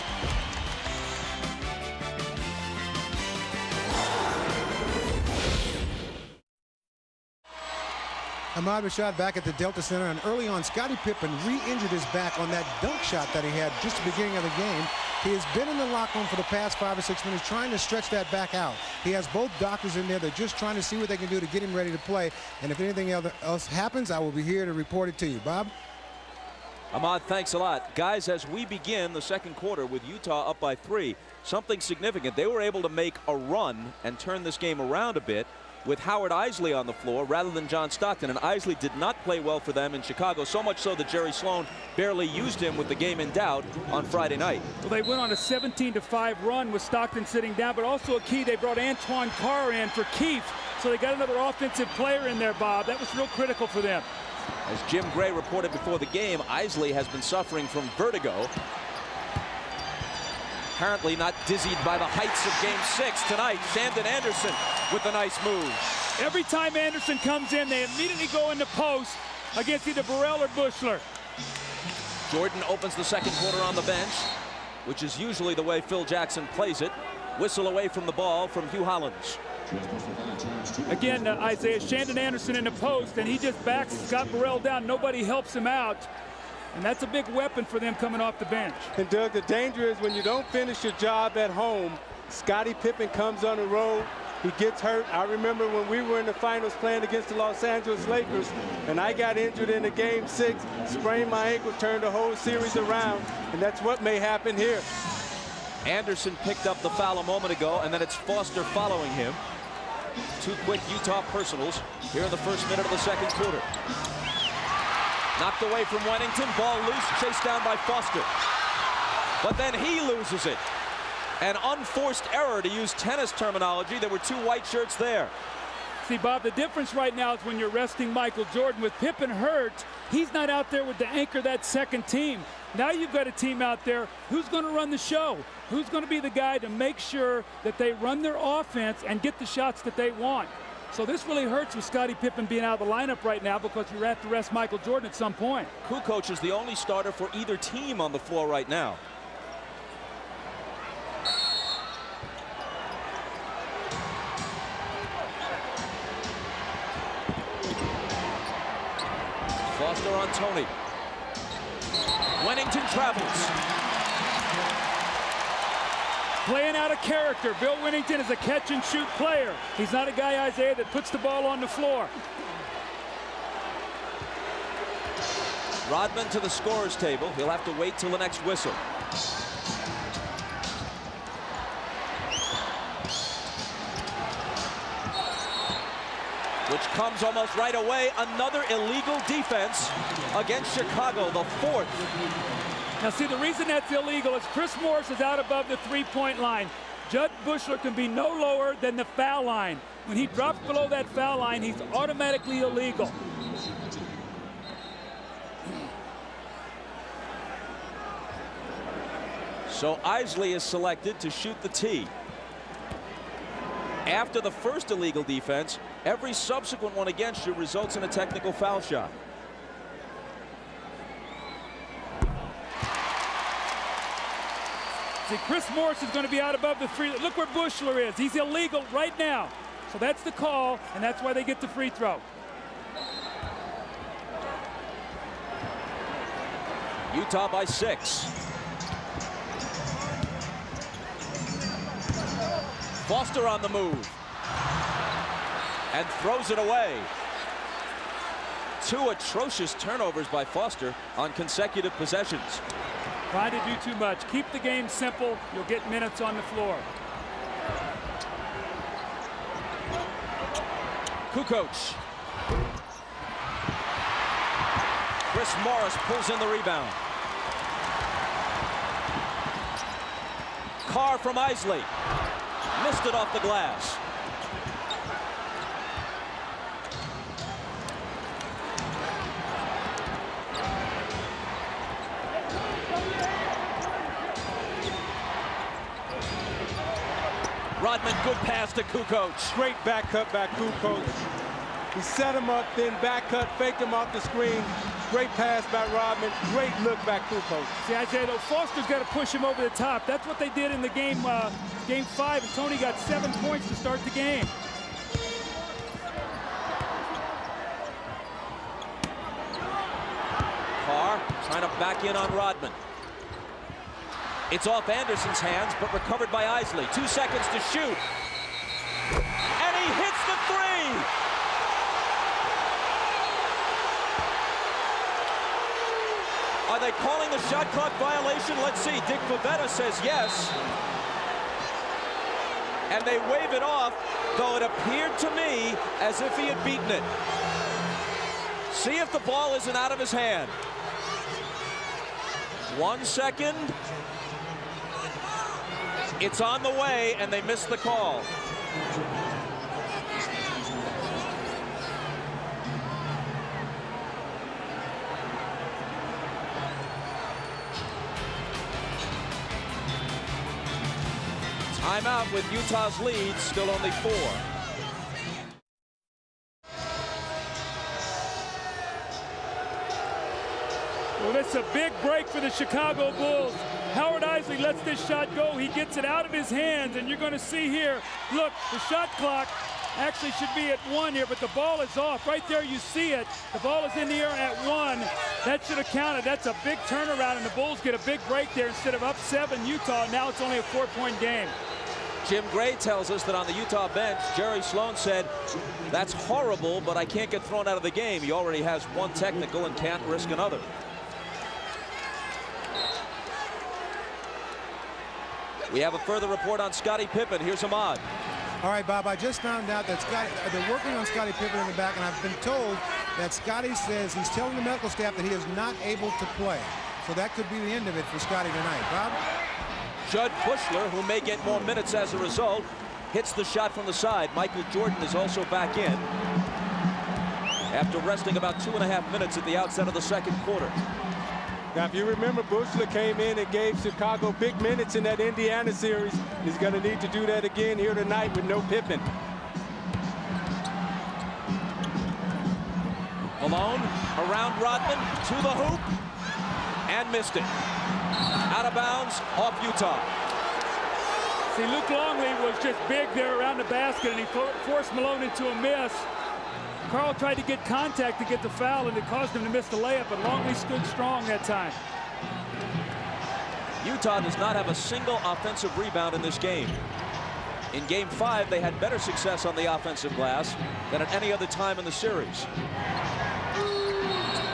Ahmad Rashad back at the Delta Center, and early on, Scottie Pippen re-injured his back on that dunk shot that he had just at the beginning of the game. He has been in the locker room for the past 5 or 6 minutes trying to stretch that back out. He has both doctors in there. They're just trying to see what they can do to get him ready to play. And if anything else happens, I will be here to report it to you. Bob? Ahmad, thanks a lot. Guys, as we begin the second quarter with Utah up by 3, something significant. They were able to make a run and turn this game around a bit with Howard Eisley on the floor rather than John Stockton. And Eisley did not play well for them in Chicago, so much so that Jerry Sloan barely used him with the game in doubt on Friday night. Well, they went on a 17-5 run with Stockton sitting down, but also a key, they brought Antoine Carr in for Keefe. So they got another offensive player in there, Bob. That was real critical for them. As Jim Gray reported before the game, Eisley has been suffering from vertigo. Apparently not dizzied by the heights of Game 6 tonight. Shandon Anderson with a nice move. Every time Anderson comes in, they immediately go into post against either Burrell or Buechler. Jordan opens the second quarter on the bench, which is usually the way Phil Jackson plays it. Whistle away from the ball from Hugh Hollins. Again, Isaiah, Shandon Anderson in the post, and he just backs Scott Burrell down. Nobody helps him out. And that's a big weapon for them coming off the bench. And Doug, the danger is when you don't finish your job at home, Scottie Pippen comes on the road, he gets hurt. I remember when we were in the finals playing against the Los Angeles Lakers, and I got injured in the Game 6, sprained my ankle, turned the whole series around, and that's what may happen here. Anderson picked up the foul a moment ago, and then it's Foster following him. 2 quick Utah personals here in the first minute of the second quarter. Knocked away from Wennington, ball loose, chased down by Foster. But then he loses it. An unforced error, to use tennis terminology. There were 2 white shirts there. See, Bob, the difference right now is when you're resting Michael Jordan. With Pippen hurt, he's not out there with the anchor that second team. Now you've got a team out there who's going to run the show. Who's going to be the guy to make sure that they run their offense and get the shots that they want. So this really hurts with Scottie Pippen being out of the lineup right now because you have to rest Michael Jordan at some point. Kukoc is the only starter for either team on the floor right now. Foster on Tony. Wennington travels. Playing out of character. Bill Wennington is a catch-and-shoot player. He's not a guy, Isaiah, that puts the ball on the floor. Rodman to the scorer's table. He'll have to wait till the next whistle. Which comes almost right away. Another illegal defense against Chicago, the 4th. Now, see, the reason that's illegal is Chris Morris is out above the three-point line. Jud Buechler can be no lower than the foul line. When he drops below that foul line, he's automatically illegal. So Eisley is selected to shoot the tee. After the first illegal defense, every subsequent one against you results in a technical foul shot. See, Chris Morris is going to be out above the free. Look where Buechler is. He's illegal right now. So that's the call, and that's why they get the free throw. Utah by 6. Foster on the move. And throws it away. 2 atrocious turnovers by Foster on consecutive possessions. Trying to do too much. Keep the game simple. You'll get minutes on the floor. Kukoc. Chris Morris pulls in the rebound. Carr from Isley. Missed it off the glass. Rodman, good pass to Kukoc. Great back cut by Kukoc. He set him up, then back cut, faked him off the screen. Great pass by Rodman. Great look by Kukoc. See, Isaiah, though, Foster's got to push him over the top. That's what they did in the game 5, and Tony got 7 points to start the game. Carr trying to back in on Rodman. It's off Anderson's hands, but recovered by Isley. 2 seconds to shoot. And he hits the 3! Are they calling the shot clock violation? Let's see. Dick Pavetta says yes. And they wave it off, though it appeared to me as if he had beaten it. See if the ball isn't out of his hand. 1 second. It's on the way, and they missed the call. Timeout with Utah's lead, still only 4. Well, it's a big break for the Chicago Bulls. Howard Isley lets this shot go. He gets it out of his hands, and you're going to see here, look, the shot clock actually should be at 1 here, but the ball is off. Right there, you see it. The ball is in the air at 1. That should have counted. That's a big turnaround, and the Bulls get a big break there. Instead of up 7 Utah, now it's only a 4-point game. Jim Gray tells us that on the Utah bench, Jerry Sloan said, that's horrible, but I can't get thrown out of the game. He already has 1 technical and can't risk another. We have a further report on Scottie Pippen. Here's Ahmad. All right, Bob, I just found out that they're working on Scottie Pippen in the back, and I've been told that Scottie says he's telling the medical staff that he is not able to play. So that could be the end of it for Scottie tonight. Bob? Judd Buechler, who may get more minutes as a result, hits the shot from the side. Michael Jordan is also back in after resting about 2.5 minutes at the outset of the second quarter. Now, if you remember, Buechler came in and gave Chicago big minutes in that Indiana series. He's going to need to do that again here tonight with no Pippen. Malone around Rodman to the hoop and missed it. Out of bounds, off Utah. See, Luke Longley was just big there around the basket, and he forced Malone into a miss. Carl tried to get contact to get the foul, and it caused him to miss the layup, but Longley stood strong that time. Utah does not have a single offensive rebound in this game. In Game 5, they had better success on the offensive glass than at any other time in the series.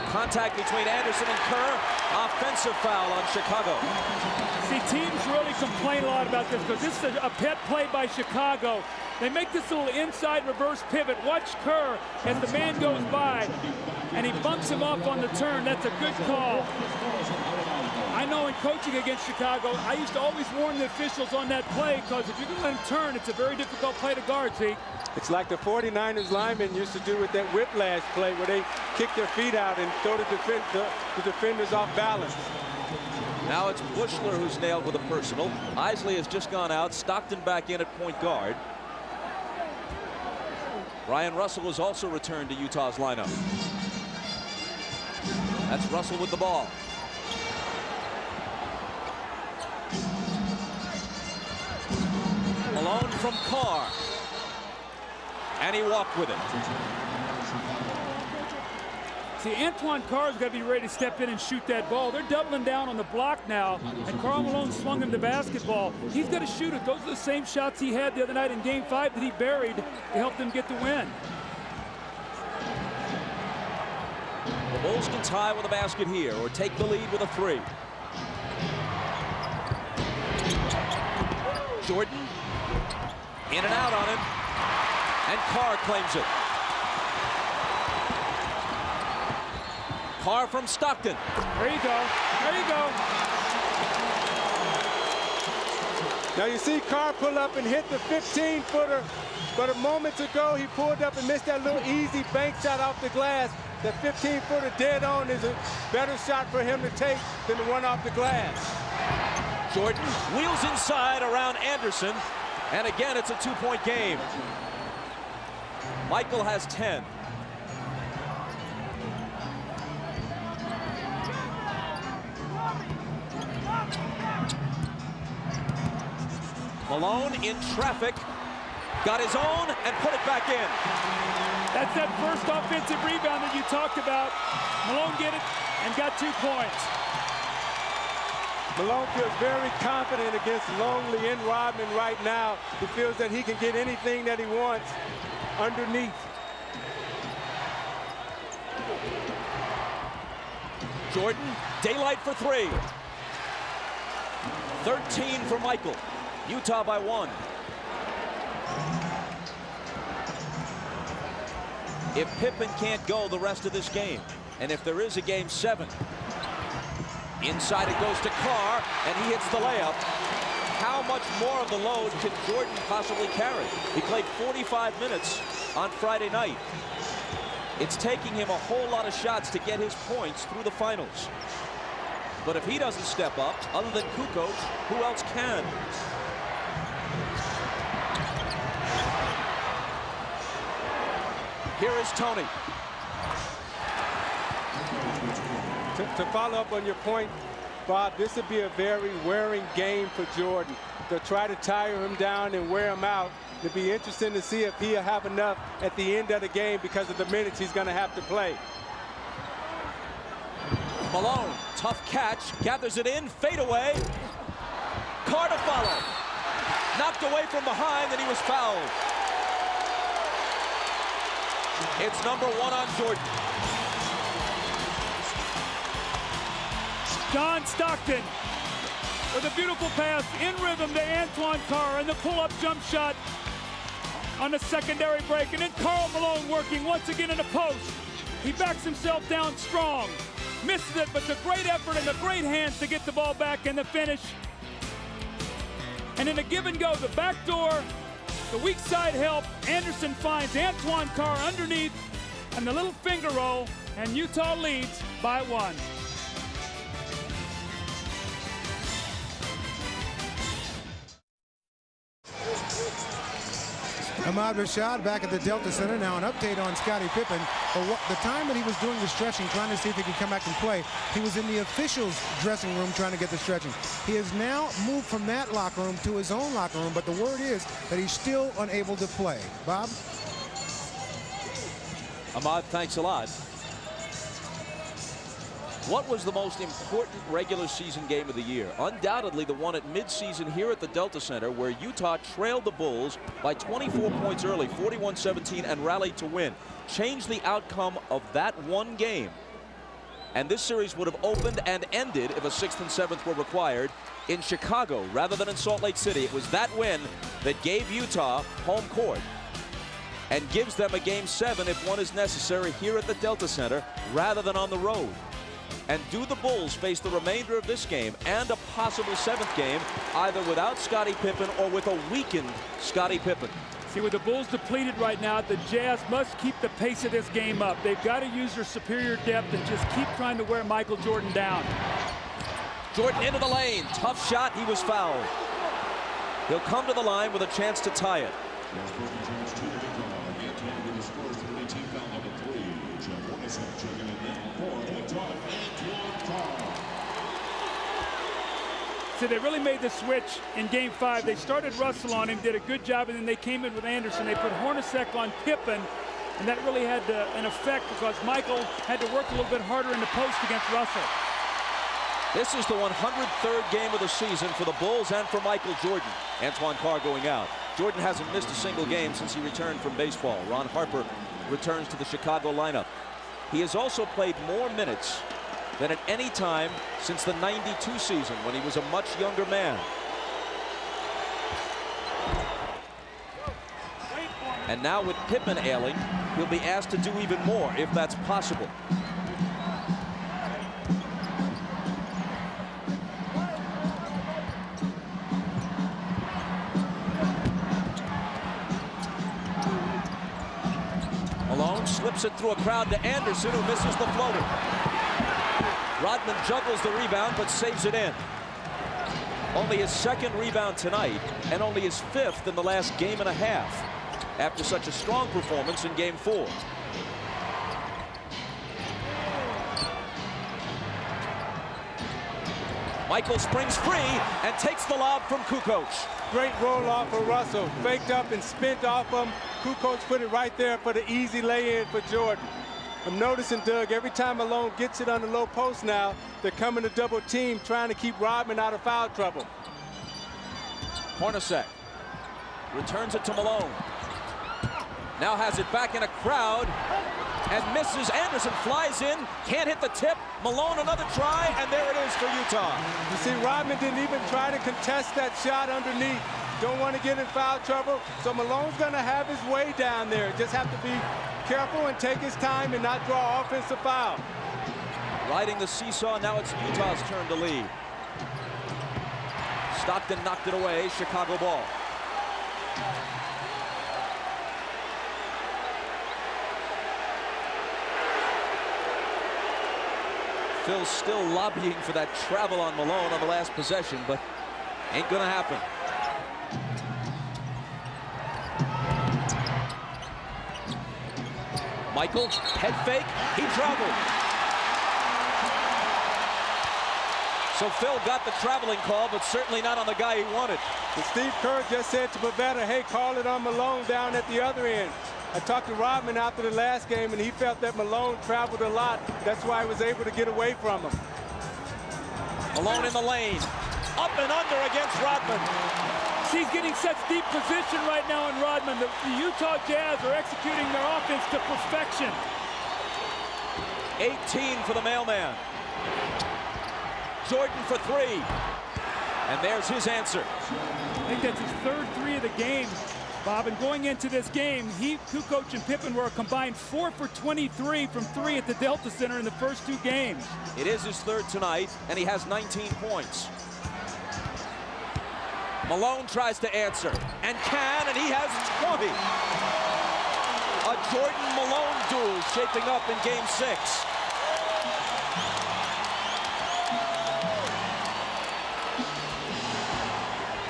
Contact between Anderson and Kerr. Offensive foul on Chicago. See, teams really complain a lot about this because this is a pet play by Chicago. They make this little inside reverse pivot. Watch Kerr as the man goes by, and he bumps him off on the turn. That's a good call. I know in coaching against Chicago, I used to always warn the officials on that play because if you're going to let him turn, it's a very difficult play to guard, see? It's like the 49ers linemen used to do with that whiplash play where they kick their feet out and throw the defenders off balance. Now it's Buechler who's nailed with a personal. Isley has just gone out. Stockton back in at point guard. Brian Russell has also returned to Utah's lineup. That's Russell with the ball. Malone from Carr. And he walked with it. See, Antoine Carr's got to be ready to step in and shoot that ball. They're doubling down on the block now, and Karl Malone swung him the basketball. He's got to shoot it. Those are the same shots he had the other night in Game 5 that he buried to help them get the win. The Bulls can tie with a basket here or take the lead with a 3. Jordan in and out on him, and Carr claims it. Carr from Stockton. There you go. There you go. Now you see Carr pull up and hit the 15-footer, but a moment ago he pulled up and missed that little easy bank shot off the glass. That 15-footer dead on is a better shot for him to take than the one off the glass. Jordan wheels inside around Anderson, and again it's a 2-point game. Michael has 10. Malone in traffic, got his own and put it back in. That's that first offensive rebound that you talked about. Malone get it and got 2 points. Malone feels very confident against Longley and Rodman right now. He feels that he can get anything that he wants underneath. Jordan, daylight for 3. 13 for Michael. Utah by 1. If Pippen can't go the rest of this game, and if there is a Game 7, inside it goes to Carr, and he hits the layup. How much more of the load can Jordan possibly carry? He played 45 minutes on Friday night. It's taking him a whole lot of shots to get his points through the finals. But if he doesn't step up, other than Kukoc, who else can? Here is Tony. To follow up on your point, Bob, this would be a very wearing game for Jordan. To try to tire him down and wear him out. It'd be interesting to see if he'll have enough at the end of the game because of the minutes he's going to have to play. Malone, tough catch, gathers it in, fade away. Carr to follow. Knocked away from behind, and he was fouled. It's number 1 on Jordan. John Stockton with a beautiful pass in rhythm to Antoine Carr, and the pull-up jump shot on the secondary break. And then Karl Malone working once again in the post. He backs himself down strong. Misses it, but the great effort and the great hands to get the ball back and the finish. And in a give and go, the back door, the weak side help. Anderson finds Antoine Carr underneath, and the little finger roll, and Utah leads by 1. Ahmad Rashad back at the Delta Center. Now an update on Scottie Pippen. The time that he was doing the stretching, trying to see if he could come back and play, he was in the officials' dressing room trying to get the stretching. He has now moved from that locker room to his own locker room, but the word is that he's still unable to play. Bob? Ahmad, thanks a lot. What was the most important regular season game of the year? Undoubtedly the one at midseason here at the Delta Center, where Utah trailed the Bulls by 24 points early, 41-17, and rallied to win. Changed the outcome of that one game. And this series would have opened and ended if a 6th and 7th were required in Chicago rather than in Salt Lake City. It was that win that gave Utah home court and gives them a Game 7 if one is necessary here at the Delta Center rather than on the road. And do the Bulls face the remainder of this game and a possible 7th game either without Scottie Pippen or with a weakened Scottie Pippen? See, with the Bulls depleted right now, the Jazz must keep the pace of this game up. They've got to use their superior depth and just keep trying to wear Michael Jordan down. Jordan into the lane. Tough shot. He was fouled. He'll come to the line with a chance to tie it. So they really made the switch in Game 5. They started Russell on him, did a good job, and then they came in with Anderson. They put Hornacek on Pippen, and that really had an effect because Michael had to work a little bit harder in the post against Russell. This is the 103rd game of the season for the Bulls and for Michael Jordan. Antoine Carr going out. Jordan hasn't missed a single game since he returned from baseball. Ron Harper returns to the Chicago lineup. He has also played more minutes than at any time since the '92 season when he was a much younger man. And now with Pippen ailing, he'll be asked to do even more if that's possible. Malone slips it through a crowd to Anderson, who misses the floater. Rodman juggles the rebound but saves it in. Only his second rebound tonight and only his 5th in the last game and a half after such a strong performance in Game 4. Michael springs free and takes the lob from Kukoc. Great roll off for Russell. Faked up and spent off him. Kukoc put it right there for the easy lay-in for Jordan. I'm noticing, Doug, every time Malone gets it on the low post now, they're coming to double team, trying to keep Rodman out of foul trouble. Hornacek returns it to Malone. Now has it back in a crowd and misses. Anderson flies in, can't hit the tip. Malone another try, and there it is for Utah. You see, Rodman didn't even try to contest that shot underneath. Don't want to get in foul trouble, so Malone's going to have his way down there. Just have to be careful and take his time and not draw offensive foul. Riding the seesaw, now it's Utah's turn to lead. Stockton knocked it away, Chicago ball. Phil's still lobbying for that travel on Malone on the last possession, but ain't gonna happen. Michael, head fake, he traveled. So Phil got the traveling call, but certainly not on the guy he wanted. And Steve Kerr just said to Pavetta, hey, call it on Malone down at the other end. I talked to Rodman after the last game, and he felt that Malone traveled a lot. That's why he was able to get away from him. Malone in the lane. Up and under against Rodman. He's getting such deep position right now in Rodman. The Utah Jazz are executing their offense to perfection. 18 for the mailman. Jordan for 3. And there's his answer. I think that's his 3rd 3 of the game, Bob. And going into this game, Kukoc and Pippen were a combined 4 for 23 from 3 at the Delta Center in the first 2 games. It is his 3rd tonight, and he has 19 points. Malone tries to answer, and can, and he has 20. A Jordan-Malone duel shaping up in Game 6.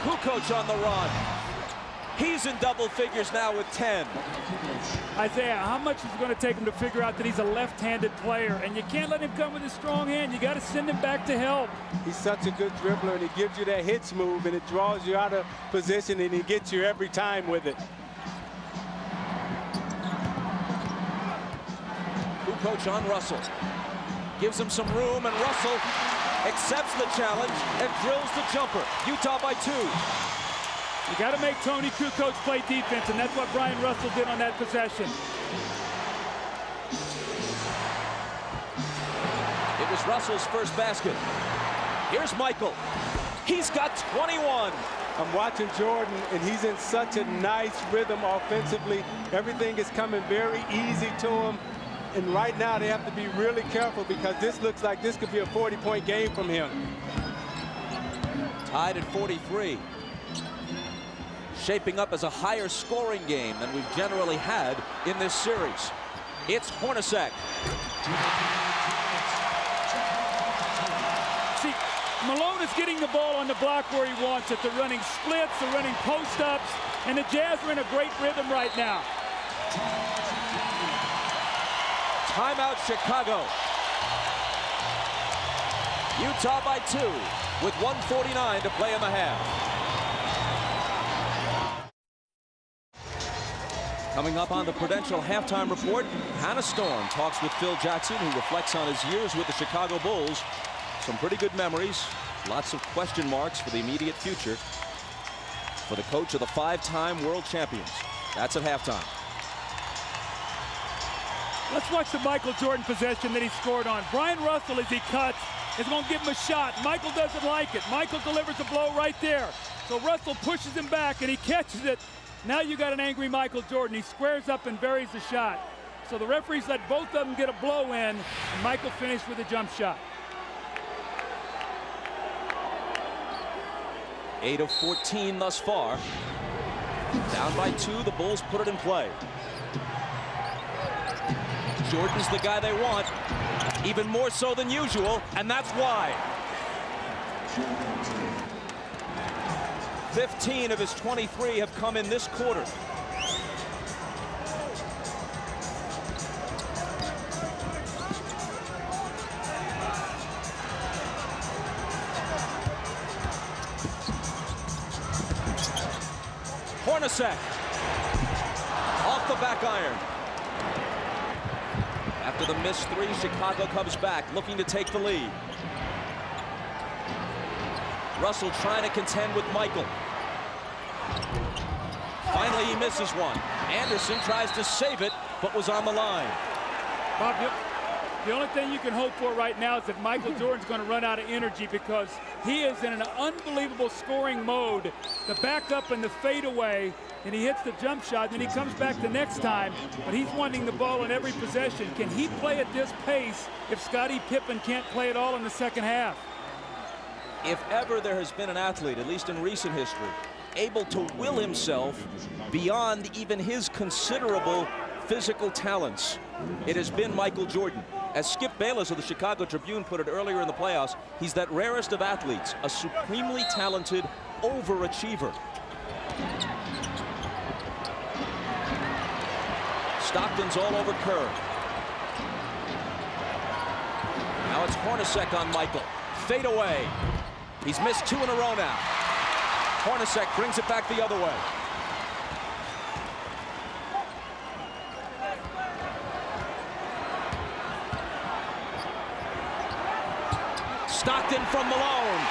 Kukoc on the run. He's in double figures now with 10. Isaiah, how much is it going to take him to figure out that he's a left-handed player? And you can't let him come with a strong hand. You got to send him back to help. He's such a good dribbler, and he gives you that hitch move, and it draws you out of position, and he gets you every time with it. Kukoc on Russell. Gives him some room, and Russell accepts the challenge and drills the jumper. Utah by 2. You got to make Tony Kukoc play defense, and that's what Brian Russell did on that possession. It was Russell's first basket. Here's Michael. He's got 21. I'm watching Jordan, and he's in such a nice rhythm offensively. Everything is coming very easy to him. And right now, they have to be really careful because this looks like this could be a 40-point game from him. Tied at 43. Shaping up as a higher scoring game than we've generally had in this series. It's Hornacek. See, Malone is getting the ball on the block where he wants it. They're running splits, they're running post-ups, and the Jazz are in a great rhythm right now. Timeout, Chicago. Utah by 2 with 1:49 to play in the half. Coming up on the Prudential Halftime Report, Hannah Storm talks with Phil Jackson, who reflects on his years with the Chicago Bulls. Some pretty good memories, lots of question marks for the immediate future for the coach of the 5-time world champions. That's at halftime. Let's watch the Michael Jordan possession that he scored on. Brian Russell, as he cuts, is going to give him a shot. Michael doesn't like it. Michael delivers a blow right there. So Russell pushes him back, and he catches it. Now you got an angry Michael Jordan. He squares up and buries the shot. So the referees let both of them get a blow in, and Michael finished with a jump shot. 8 of 14 thus far. Down by 2, the Bulls put it in play. Jordan's the guy they want, even more so than usual, and that's why. 15 of his 23 have come in this quarter. Hornacek off the back iron. After the missed 3, Chicago comes back, looking to take the lead. Russell trying to contend with Michael. Finally, he misses one. Anderson tries to save it, but was on the line. Bob, the only thing you can hope for right now is that Michael Jordan's going to run out of energy, because he is in an unbelievable scoring mode. The backup and the fadeaway, and he hits the jump shot, and then he comes back the next time, but he's wanting the ball in every possession. Can he play at this pace if Scottie Pippen can't play it all in the second half? If ever there has been an athlete, at least in recent history, able to will himself beyond even his considerable physical talents, it has been Michael Jordan. As Skip Bayless of the Chicago Tribune put it earlier in the playoffs, he's that rarest of athletes, a supremely talented overachiever. Stockton's all over Kerr. Now it's Hornacek on Michael. Fade away. He's missed 2 in a row now. Hornacek brings it back the other way. Stockton from Malone.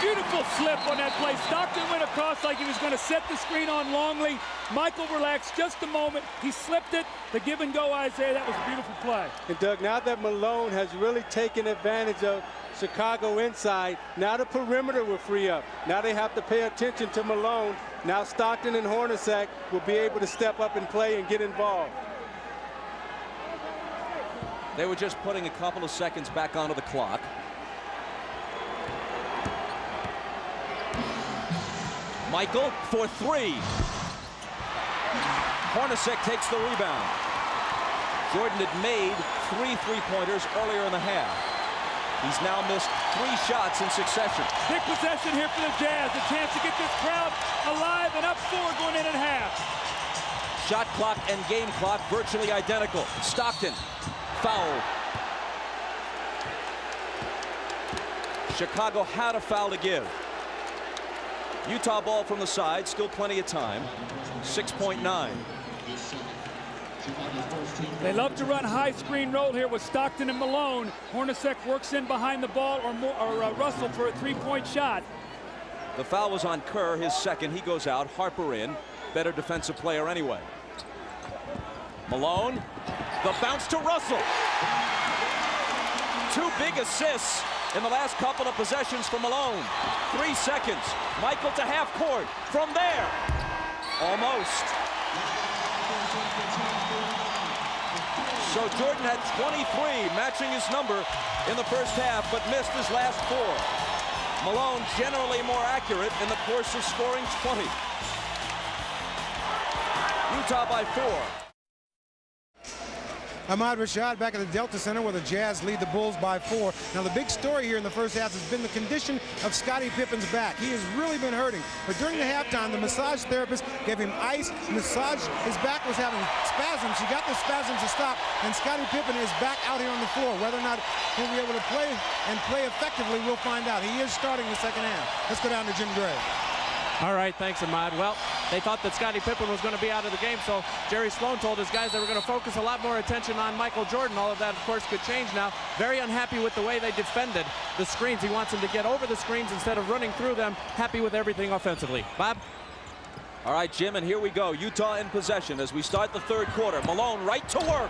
Beautiful slip on that play. Stockton went across like he was going to set the screen on Longley. Michael relaxed just a moment. He slipped it. The give and go, Isaiah. That was a beautiful play. And Doug, now that Malone has really taken advantage of Chicago inside, now the perimeter will free up. Now they have to pay attention to Malone. Now Stockton and Hornacek will be able to step up and play and get involved. They were just putting a couple of seconds back onto the clock. Michael for 3. Hornacek takes the rebound. Jordan had made 3 three-pointers earlier in the half. He's now missed 3 shots in succession. Big possession here for the Jazz. A chance to get this crowd alive and up 4 going in at half. Shot clock and game clock virtually identical. Stockton, foul. Chicago had a foul to give. Utah ball from the side, still plenty of time. 6.9. They love to run high screen roll here with Stockton and Malone. Hornacek works in behind the ball, or Russell for a 3-point shot. The foul was on Kerr, his second. He goes out. Harper in. Better defensive player anyway. Malone. The bounce to Russell. 2 big assists in the last couple of possessions for Malone. 3 seconds. Michael to half court. From there. Almost. So Jordan had 23, matching his number in the first half, but missed his last 4. Malone generally more accurate in the course of scoring 20. Utah by 4. Ahmad Rashad back at the Delta Center where the Jazz lead the Bulls by 4. Now the big story here in the first half has been the condition of Scottie Pippen's back. He has really been hurting. But during the halftime, the massage therapist gave him ice, massaged. His back was having spasms. She got the spasms to stop, and Scottie Pippen is back out here on the floor. Whether or not he'll be able to play and play effectively, we'll find out. He is starting the second half. Let's go down to Jim Gray. All right, thanks, Ahmad. Well, they thought that Scottie Pippen was going to be out of the game, so Jerry Sloan told his guys they were going to focus a lot more attention on Michael Jordan. All of that, of course, could change now. Very unhappy with the way they defended the screens. He wants them to get over the screens instead of running through them. Happy with everything offensively. Bob? All right, Jim, and here we go. Utah in possession as we start the third quarter. Malone right to work.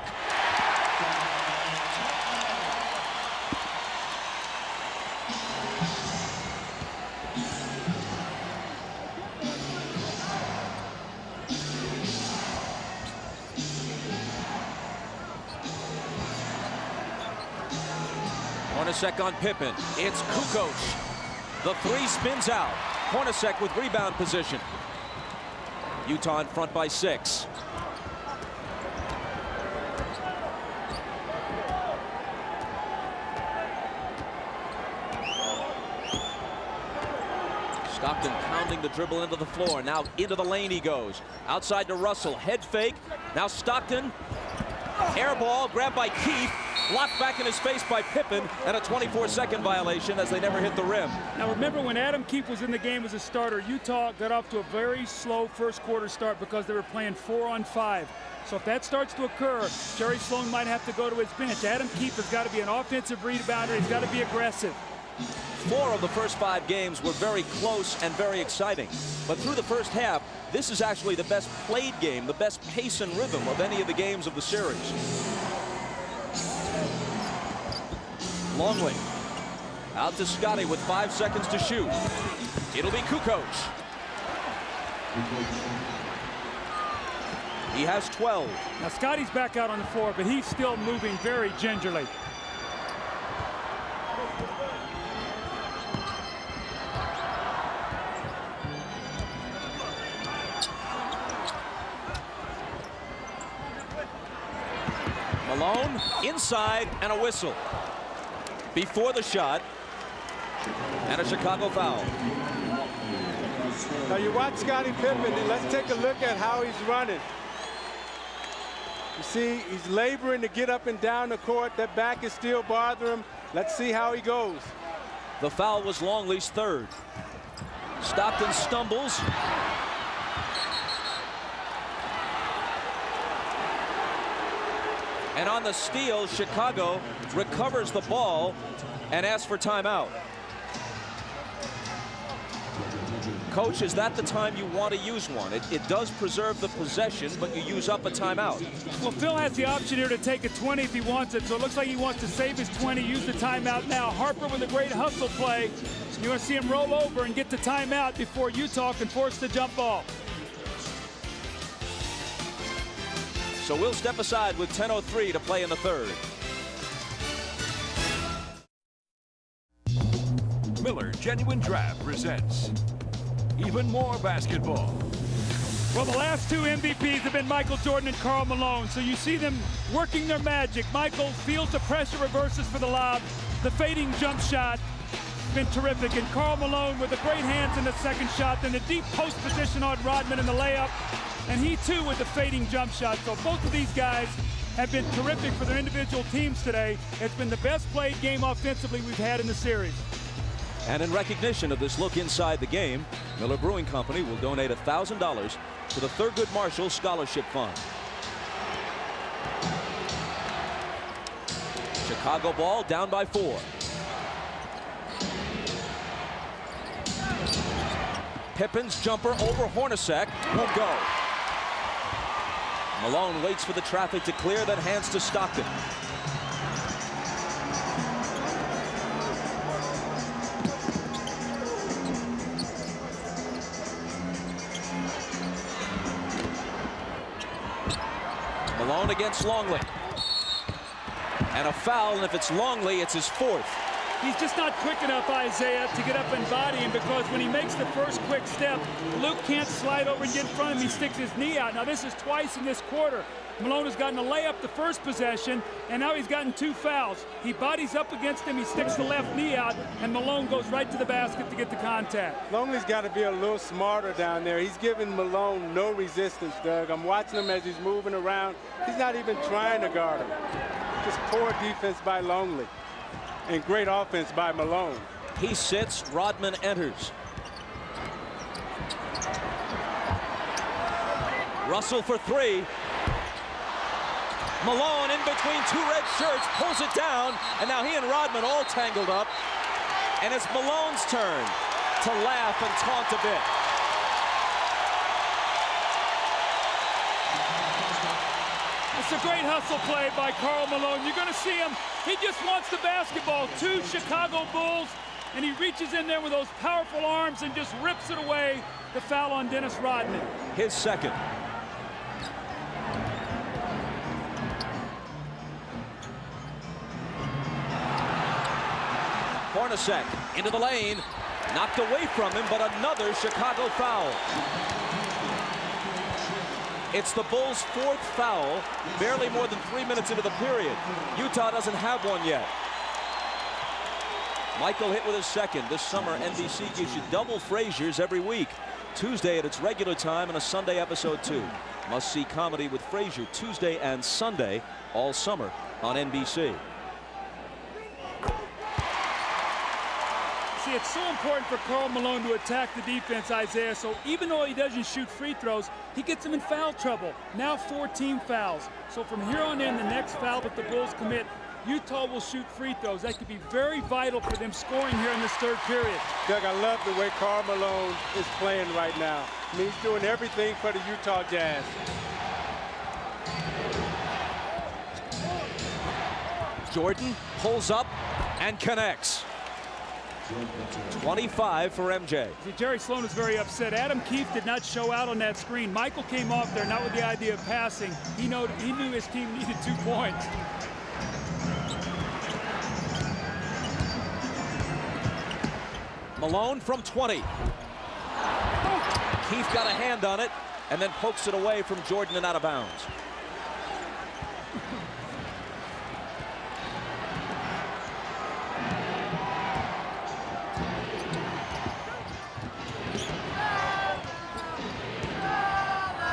Hornacek on Pippen. It's Kukoc. The three spins out. Hornacek with rebound position. Utah in front by 6. Stockton pounding the dribble into the floor. Now into the lane he goes. Outside to Russell. Head fake. Now Stockton. Air ball grabbed by Keith. Blocked back in his face by Pippen, and a 24-second violation as they never hit the rim. Now remember, when Adam Keefe was in the game as a starter, Utah got off to a very slow first quarter start because they were playing 4-on-5. So if that starts to occur, Jerry Sloan might have to go to his bench. Adam Keefe has got to be an offensive rebounder. He's got to be aggressive. 4 of the first 5 games were very close and very exciting. But through the first half, this is actually the best played game, the best pace and rhythm of any of the games of the series. Longley out to Scottie with 5 seconds to shoot. It'll be Kukoc. He has 12. Now Scottie's back out on the floor, but he's still moving very gingerly. Malone inside and a whistle before the shot, and a Chicago foul. Now you watch Scottie Pippen, and let's take a look at how he's running. You see, he's laboring to get up and down the court. That back is still bothering him. Let's see how he goes. The foul was Longley's 3rd. Stockton stumbles. And on the steal, Chicago recovers the ball and asks for timeout. Coach, is that the time you want to use one? It does preserve the possession, but you use up a timeout. Well, Phil has the option here to take a 20 if he wants it, so it looks like he wants to save his 20, use the timeout now. Harper with a great hustle play. You want to see him roll over and get the timeout before Utah can force the jump ball. So we'll step aside with 10:03 to play in the third. Miller Genuine Draft presents even more basketball. Well, the last 2 MVPs have been Michael Jordan and Karl Malone, so you see them working their magic. Michael feels the pressure, reverses for the lob. The fading jump shot, been terrific. And Karl Malone with the great hands in the second shot, then the deep post position on Rodman in the layup. And he, too, with the fading jump shot. So both of these guys have been terrific for their individual teams today. It's been the best played game offensively we've had in the series. And in recognition of this look inside the game, Miller Brewing Company will donate $1,000 to the Thurgood Marshall Scholarship Fund. Chicago ball down by 4. Pippen's jumper over Hornacek won't go. Malone waits for the traffic to clear, then hands to Stockton. Malone against Longley. And a foul, and if it's Longley, it's his 4th. He's just not quick enough, Isaiah, to get up and body him, because when he makes the first quick step, Luke can't slide over and get in front of him. He sticks his knee out. Now, this is twice in this quarter. Malone has gotten a layup the first possession, and now he's gotten 2 fouls. He bodies up against him, he sticks the left knee out, and Malone goes right to the basket to get the contact. Longley's got to be a little smarter down there. He's giving Malone no resistance, Doug. I'm watching him as he's moving around. He's not even trying to guard him. Just poor defense by Longley and great offense by Malone. He sits, Rodman enters. Russell for 3. Malone in between 2 red shirts, pulls it down, and now he and Rodman all tangled up. And it's Malone's turn to laugh and taunt a bit. It's a great hustle play by Karl Malone. You're going to see him. He just wants the basketball. 2 Chicago Bulls, and he reaches in there with those powerful arms and just rips it away. The foul on Dennis Rodman. His second. Hornacek into the lane, knocked away from him, but another Chicago foul. It's the Bulls' 4th foul, barely more than 3 minutes into the period. Utah doesn't have one yet. Michael hit with his second. This summer, NBC gives you double Fraziers every week. Tuesday at its regular time and a Sunday episode 2. Must-see comedy with Frazier Tuesday and Sunday all summer on NBC. See, it's so important for Karl Malone to attack the defense, Isaiah, so even though he doesn't shoot free throws, he gets them in foul trouble. Now 4 team fouls. So from here on in, the next foul that the Bulls commit, Utah will shoot free throws. That could be very vital for them scoring here in this 3rd period. Doug, I love the way Karl Malone is playing right now. I mean, he's doing everything for the Utah Jazz. Jordan pulls up and connects. 25 for MJ. See, Jerry Sloan is very upset. Adam Keefe did not show out on that screen. Michael came off there, not with the idea of passing. He knew his team needed 2 points. Malone from 20. Keefe got a hand on it and then pokes it away from Jordan and out of bounds.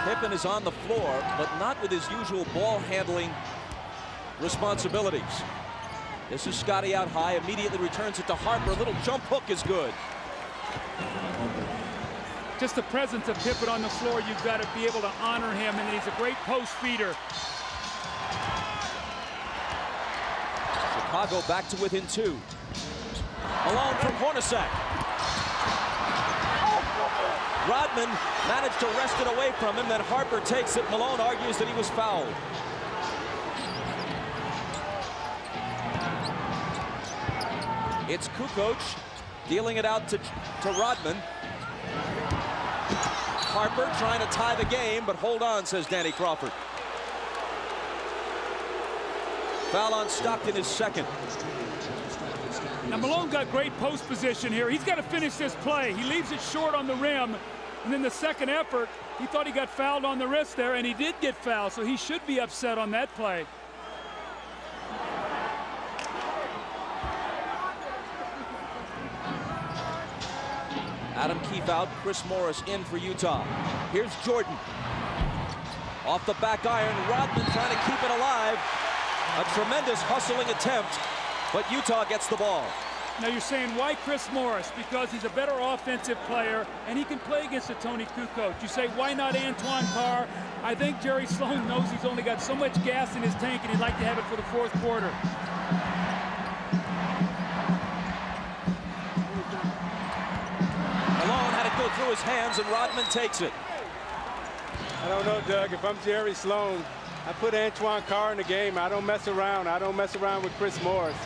Pippen is on the floor, but not with his usual ball handling responsibilities. This is Scotty out high, immediately returns it to Harper. A little jump hook is good. Just the presence of Pippen on the floor, you've got to be able to honor him, and he's a great post feeder. Chicago back to within 2. Malone from Hornacek. Rodman managed to wrest it away from him, then Harper takes it. Malone argues that he was fouled. It's Kukoc dealing it out to Rodman. Harper trying to tie the game, but hold on, says Danny Crawford. Foul on Stockton is second. Now Malone got great post position here. He's got to finish this play. He leaves it short on the rim. And then the second effort, he thought he got fouled on the wrist there, and he did get fouled, so he should be upset on that play. Adam Keefe out, Chris Morris in for Utah. Here's Jordan. Off the back iron, Rodman trying to keep it alive. A tremendous hustling attempt, but Utah gets the ball. Now you're saying, why Chris Morris? Because he's a better offensive player, and he can play against a Tony Kukoc. You say, why not Antoine Carr? I think Jerry Sloan knows he's only got so much gas in his tank, and he'd like to have it for the 4th quarter. Malone had it go through his hands, and Rodman takes it. I don't know, Doug. If I'm Jerry Sloan, I put Antoine Carr in the game. I don't mess around. I don't mess around with Chris Morris.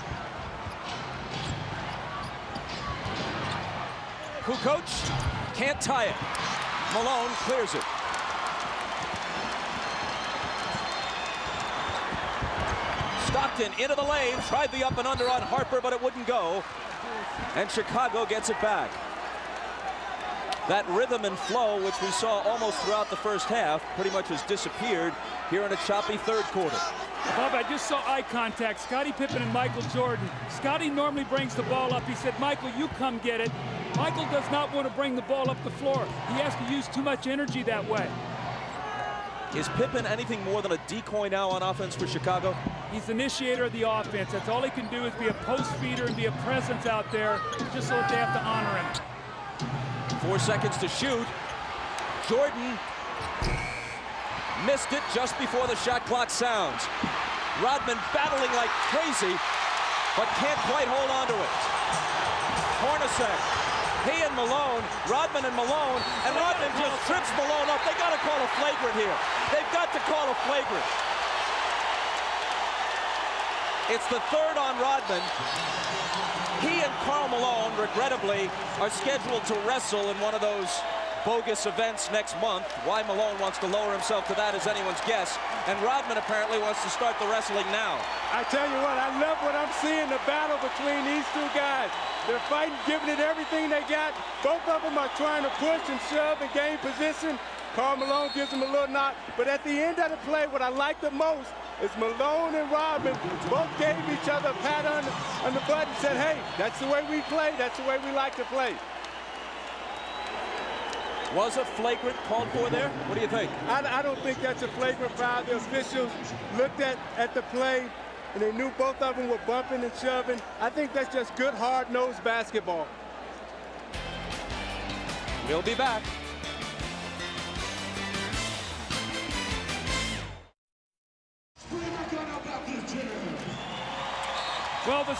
Kukoc can't tie it. Malone clears it. Stockton into the lane, tried the up and under on Harper, but it wouldn't go. And Chicago gets it back. That rhythm and flow, which we saw almost throughout the first half, pretty much has disappeared here in a choppy third quarter. Bob, I just saw eye contact. Scottie Pippen and Michael Jordan. Scottie normally brings the ball up. He said, Michael, you come get it. Michael does not want to bring the ball up the floor. He has to use too much energy that way. Is Pippen anything more than a decoy now on offense for Chicago? He's the initiator of the offense. That's all he can do is be a post feeder and be a presence out there just so that they have to honor him. 4 seconds to shoot. Jordan missed it just before the shot clock sounds. Rodman battling like crazy, but can't quite hold on to it. Hornacek, he and Malone, Rodman and Malone, and Rodman just trips Malone up. They got to call a flagrant here. They've got to call a flagrant. It's the third on Rodman. He and Karl Malone, regrettably, are scheduled to wrestle in one of those bogus events next month. Why Malone wants to lower himself to that is anyone's guess. And Rodman apparently wants to start the wrestling now. I tell you what, I love what I'm seeing, the battle between these two guys. They're fighting, giving it everything they got. Both of them are trying to push and shove and gain position. Karl Malone gives him a little knock. But at the end of the play, what I like the most is Malone and Rodman both gave each other a pat on the butt and said, hey, that's the way we play. That's the way we like to play. Was a flagrant called for there? What do you think? I don't think that's a flagrant foul. The officials looked at the play, and they knew both of them were bumping and shoving. I think that's just good, hard-nosed basketball. We'll be back. Well, the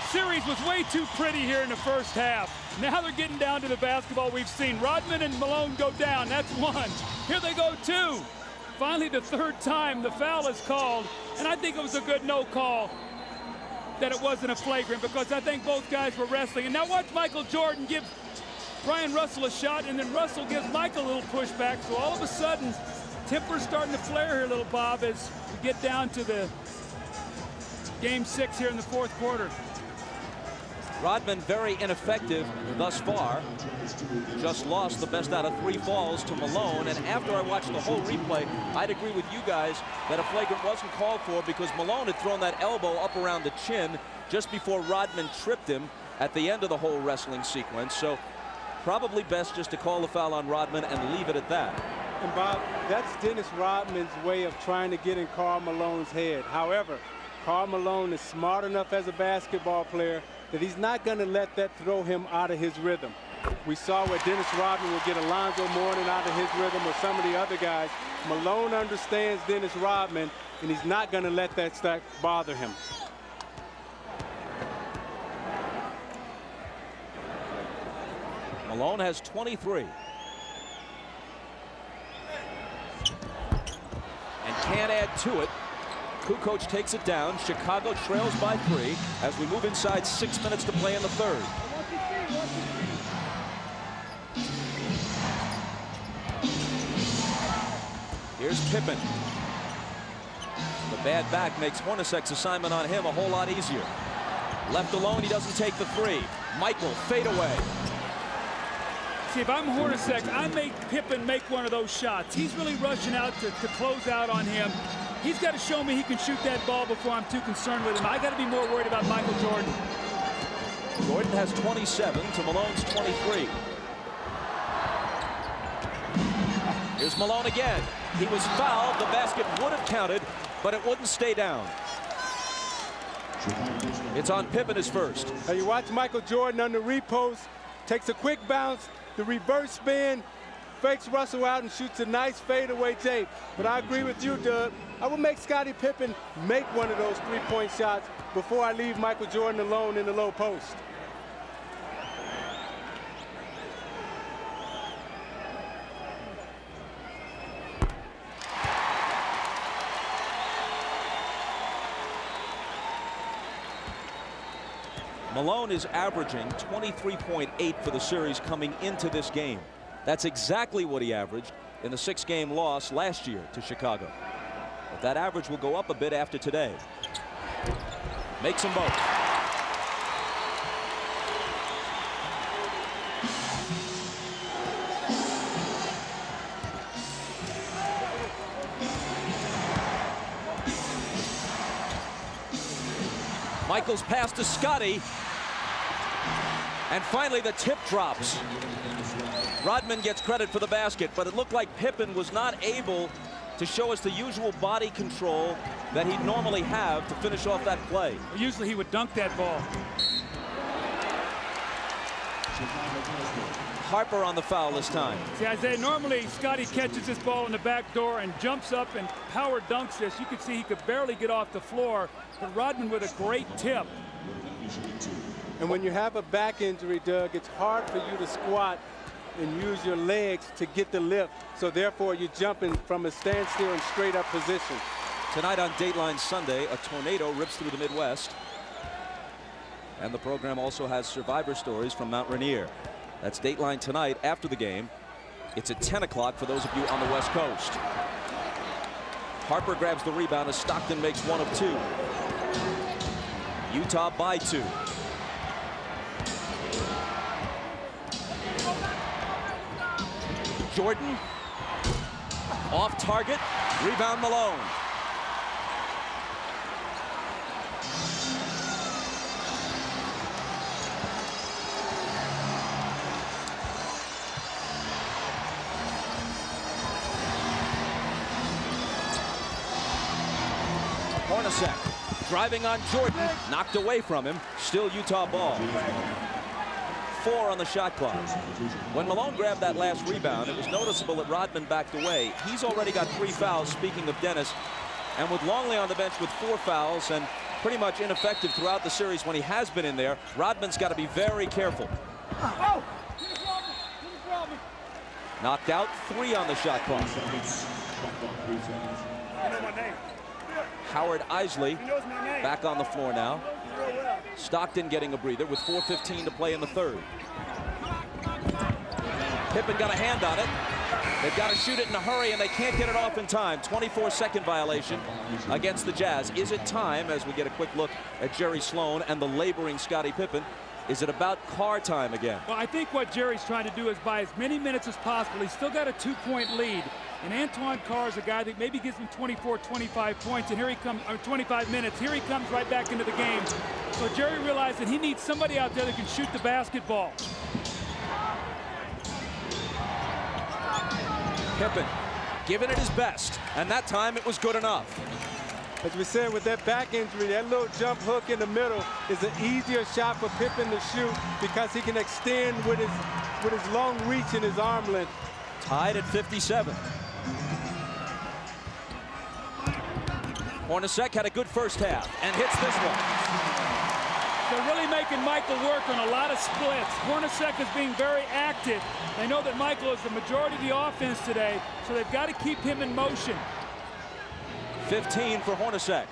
series was way too pretty here in the first half. Now they're getting down to the basketball we've seen. Rodman and Malone go down. That's one. Here they go, two. Finally, the third time the foul is called. And I think it was a good no call that it wasn't a flagrant, because I think both guys were wrestling. And now watch Michael Jordan give Brian Russell a shot, and then Russell gives Michael a little pushback. So all of a sudden, temper's starting to flare here, little Bob, as we get down to the Game 6 here in the fourth quarter. Rodman very ineffective thus far. Just lost the best out of 3 falls to Malone. And after I watched the whole replay, I'd agree with you guys that a flagrant wasn't called for, because Malone had thrown that elbow up around the chin just before Rodman tripped him at the end of the whole wrestling sequence. So probably best just to call the foul on Rodman and leave it at that. And Bob, that's Dennis Rodman's way of trying to get in Karl Malone's head. However, Karl Malone is smart enough as a basketball player that he's not going to let that throw him out of his rhythm. We saw where Dennis Rodman will get Alonzo Mourning out of his rhythm, or some of the other guys. Malone understands Dennis Rodman, and he's not going to let that stuff bother him. Malone has 23. And can't add to it. Kukoc takes it down. Chicago trails by 3 as we move inside 6 minutes to play in the third. Here's Pippen. The bad back makes Hornacek's assignment on him a whole lot easier. Left alone, he doesn't take the 3. Michael, fade away. See, if I'm Hornacek, I make Pippen make one of those shots. He's really rushing out to close out on him. He's got to show me he can shoot that ball before I'm too concerned with him. I got to be more worried about Michael Jordan. Jordan has 27 to Malone's 23. Here's Malone again. He was fouled. The basket would have counted, but it wouldn't stay down. It's on Pippen his first. Now you watch Michael Jordan on the repost, takes a quick bounce, the reverse spin, fakes Russell out and shoots a nice fadeaway tape. But I agree with you, Doug. I will make Scottie Pippen make one of those 3-point shots before I leave Michael Jordan alone in the low post. Malone is averaging 23.8 for the series coming into this game. That's exactly what he averaged in the 6-game loss last year to Chicago. But that average will go up a bit after today. Makes them both. Michaels pass to Scotty. And finally, the tip drops. Rodman gets credit for the basket, but it looked like Pippen was not able to show us the usual body control that he'd normally have to finish off that play. Usually he would dunk that ball. Harper on the foul this time. See, Isaiah, normally Scotty catches this ball in the back door and jumps up and power dunks this. You could see he could barely get off the floor, but Rodman with a great tip. And when you have a back injury, Doug, it's hard for you to squat and use your legs to get the lift. So therefore, you're jumping from a standstill and straight up position. Tonight on Dateline Sunday, a tornado rips through the Midwest. And the program also has survivor stories from Mount Rainier. That's Dateline tonight after the game. It's at 10 o'clock for those of you on the West Coast. Harper grabs the rebound as Stockton makes one of two. Utah by 2. Jordan off target, rebound Malone. Hornacek driving on Jordan, knocked away from him, still Utah ball. 4 on the shot clock. When Malone grabbed that last rebound, it was noticeable that Rodman backed away. He's already got 3 fouls, speaking of Dennis, and with Longley on the bench with 4 fouls and pretty much ineffective throughout the series when he has been in there, Rodman's got to be very careful. Knocked out, 3 on the shot clock. Howard Isley back on the floor now. Stockton getting a breather with 4:15 to play in the third. Pippen got a hand on it. They've got to shoot it in a hurry, and they can't get it off in time. 24-second violation against the Jazz. Is it time, as we get a quick look at Jerry Sloan and the laboring Scottie Pippen, is it about car time again? Well, I think what Jerry's trying to do is buy as many minutes as possible. He's still got a 2-point lead. And Antoine Carr is a guy that maybe gives him 24, 25 points, and here he comes, 25 minutes. Here he comes right back into the game. So Jerry realized that he needs somebody out there that can shoot the basketball. Pippen giving it his best, and that time it was good enough. As we said, with that back injury, that little jump hook in the middle is an easier shot for Pippen to shoot because he can extend with his long reach and his arm length. Tied at 57. Hornacek had a good first half and hits this one. They're really making Michael work on a lot of splits. Hornacek is being very active. They know that Michael is the majority of the offense today, so they've got to keep him in motion. 15 for Hornacek.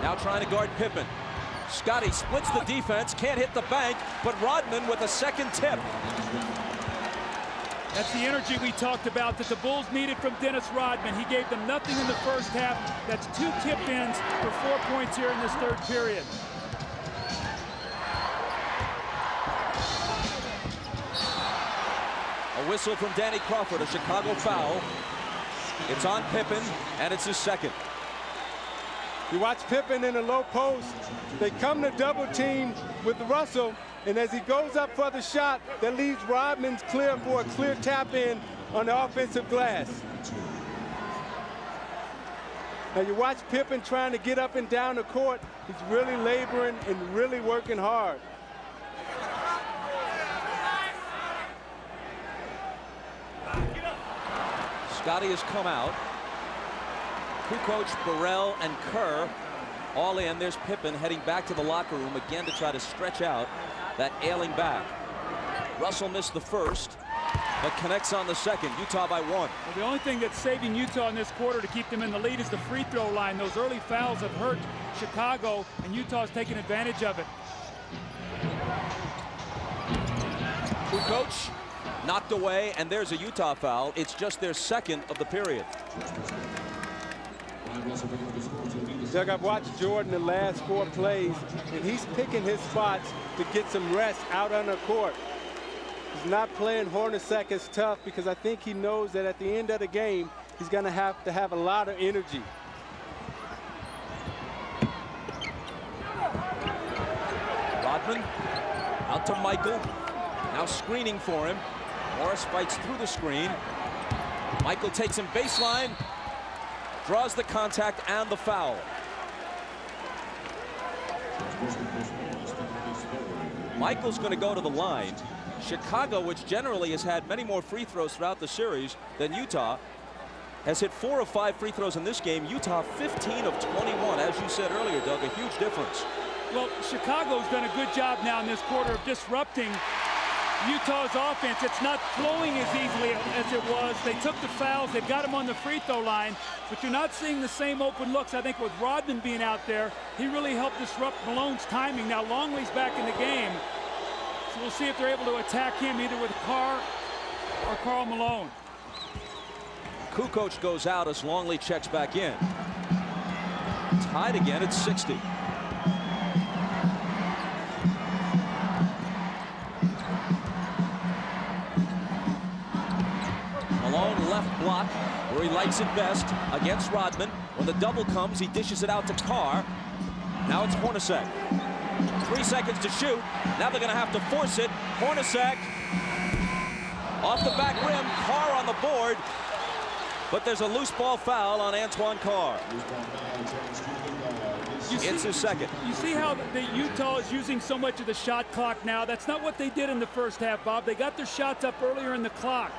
Now trying to guard Pippen. Scotty splits the defense, can't hit the bank, but Rodman with a second tip. That's the energy we talked about that the Bulls needed from Dennis Rodman. He gave them nothing in the first half. That's 2 tip-ins for 4 points here in this third period. A whistle from Danny Crawford, a Chicago foul. It's on Pippen, and it's his second. You watch Pippen in the low post. They come to double team with Russell, and as he goes up for the shot, that leaves Rodman's clear for a clear tap in on the offensive glass. Now you watch Pippen trying to get up and down the court. He's really laboring and really working hard. Scotty has come out. Kukoc, Burrell, and Kerr all in. There's Pippen heading back to the locker room again to try to stretch out that ailing back. Russell missed the first, but connects on the second. Utah by 1. Well, the only thing that's saving Utah in this quarter to keep them in the lead is the free throw line. Those early fouls have hurt Chicago, and Utah's taking advantage of it. Kukoc knocked away, and there's a Utah foul. It's just their second of the period. Doug, I've watched Jordan the last 4 plays, and he's picking his spots to get some rest out on the court. He's not playing Hornacek as tough because I think he knows that at the end of the game, he's going to have a lot of energy. Rodman out to Michael. Now screening for him. Morris fights through the screen. Michael takes him baseline, draws the contact and the foul. Michael's going to go to the line. Chicago, which generally has had many more free throws throughout the series than Utah, has hit 4 of 5 free throws in this game. Utah 15 of 21. As you said earlier, Doug, a huge difference. Well, Chicago's done a good job now in this quarter of disrupting Utah's offense. It's not flowing as easily as it was. They took the fouls. They've got him on the free throw line, but you're not seeing the same open looks. I think with Rodman being out there, he really helped disrupt Malone's timing. Now Longley's back in the game, so we'll see if they're able to attack him either with Carr or Karl Malone. Kukoc goes out as Longley checks back in. Tied again at 60. Malone left block where he likes it best against Rodman. When the double comes, he dishes it out to Carr. Now it's Hornacek. 3 seconds to shoot. Now they're going to have to force it. Hornacek off the back rim. Carr on the board. But there's a loose ball foul on Antoine Carr. It's his second. You see how the Utah is using so much of the shot clock now? That's not what they did in the first half, Bob. They got their shots up earlier in the clock.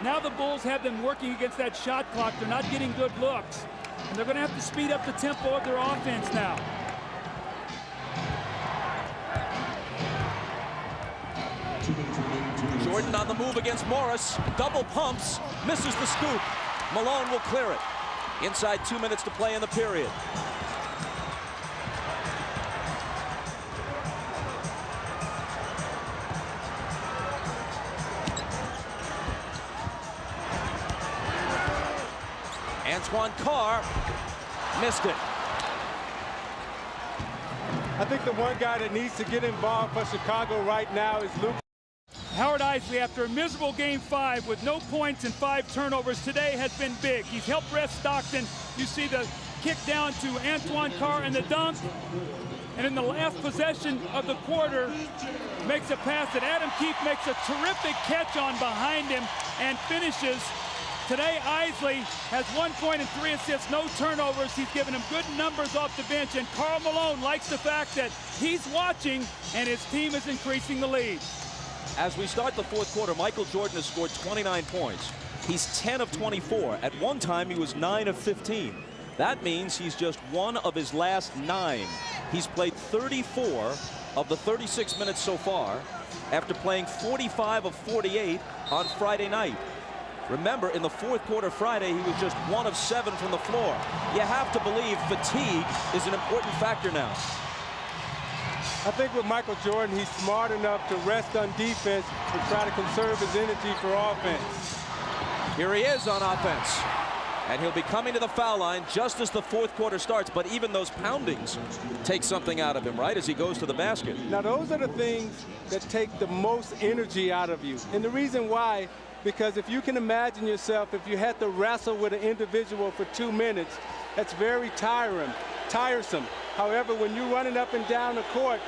Now the Bulls have them working against that shot clock. They're not getting good looks. And they're going to have to speed up the tempo of their offense now. Jordan on the move against Morris. Double pumps. Misses the scoop. Malone will clear it. Inside 2 minutes to play in the period. Antoine Carr missed it. I think the one guy that needs to get involved for Chicago right now is Luke. Howard Eisley, after a miserable Game 5 with no points and 5 turnovers, today has been big. He's helped rest Stockton. You see the kick down to Antoine Carr and the dunk. And in the last possession of the quarter, makes a pass that Adam Keefe makes a terrific catch on behind him and finishes. Today, Eisley has 1 point and 3 assists, no turnovers. He's given him good numbers off the bench, and Karl Malone likes the fact that he's watching and his team is increasing the lead. As we start the fourth quarter, Michael Jordan has scored 29 points. He's 10 of 24. At one time, he was 9 of 15. That means he's just one of his last 9. He's played 34 of the 36 minutes so far after playing 45 of 48 on Friday night. Remember, in the fourth quarter Friday, he was just 1 of 7 from the floor. You have to believe fatigue is an important factor now. I think with Michael Jordan, he's smart enough to rest on defense and try to conserve his energy for offense. Here he is on offense. And he'll be coming to the foul line just as the fourth quarter starts. But even those poundings take something out of him, right, as he goes to the basket. Now, those are the things that take the most energy out of you. And the reason why, because if you can imagine yourself, if you had to wrestle with an individual for 2 minutes, that's very tiresome. However, when you're running up and down the court,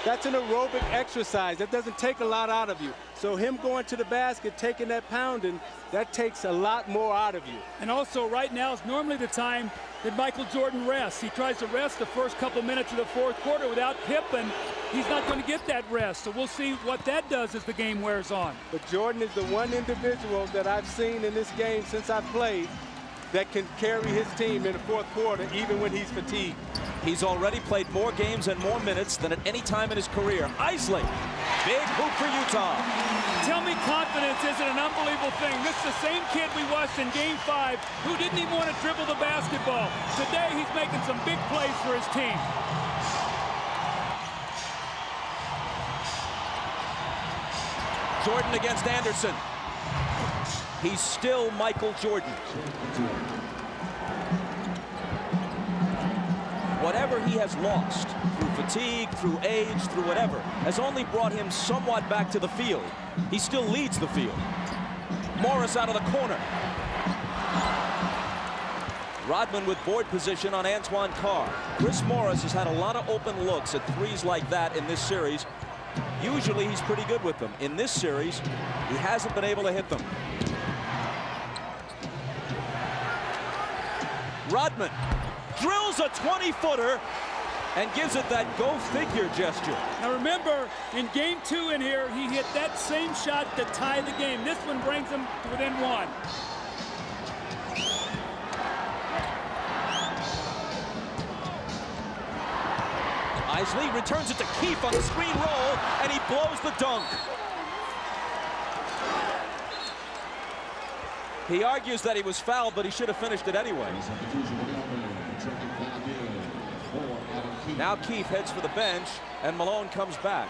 that's an aerobic exercise. That doesn't take a lot out of you. So him going to the basket, taking that pounding, that takes a lot more out of you. And also right now is normally the time that Michael Jordan rests. He tries to rest the first couple minutes of the fourth quarter without Pippen. He's not going to get that rest. So we'll see what that does as the game wears on. But Jordan is the one individual that I've seen in this game since I've played that can carry his team in the fourth quarter even when he's fatigued. He's already played more games and more minutes than at any time in his career. Eisley, big hoop for Utah. Tell me confidence isn't an unbelievable thing. This is the same kid we watched in Game 5 who didn't even want to dribble the basketball. Today he's making some big plays for his team. Jordan against Anderson. He's still Michael Jordan. Whatever he has lost through fatigue, through age, through whatever, has only brought him somewhat back to the field. He still leads the field. Morris out of the corner. Rodman with board position on Antoine Carr. Chris Morris has had a lot of open looks at threes like that in this series. Usually he's pretty good with them. In this series, he hasn't been able to hit them. Rodman drills a 20-footer and gives it that go-figure gesture. Now remember, in game 2 in here, he hit that same shot to tie the game. This one brings him to within 1. Isley returns it to Keefe on the screen roll, and he blows the dunk. He argues that he was fouled, but he should have finished it anyway. Now Keefe heads for the bench, and Malone comes back.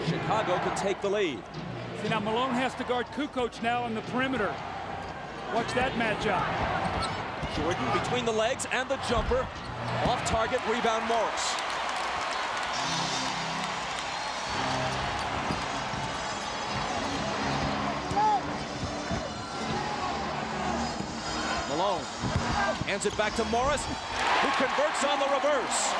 Chicago can take the lead. See, now Malone has to guard Kukoc now on the perimeter. Watch that matchup. Jordan between the legs and the jumper. Off target, rebound Morris. Malone hands it back to Morris, who converts on the reverse.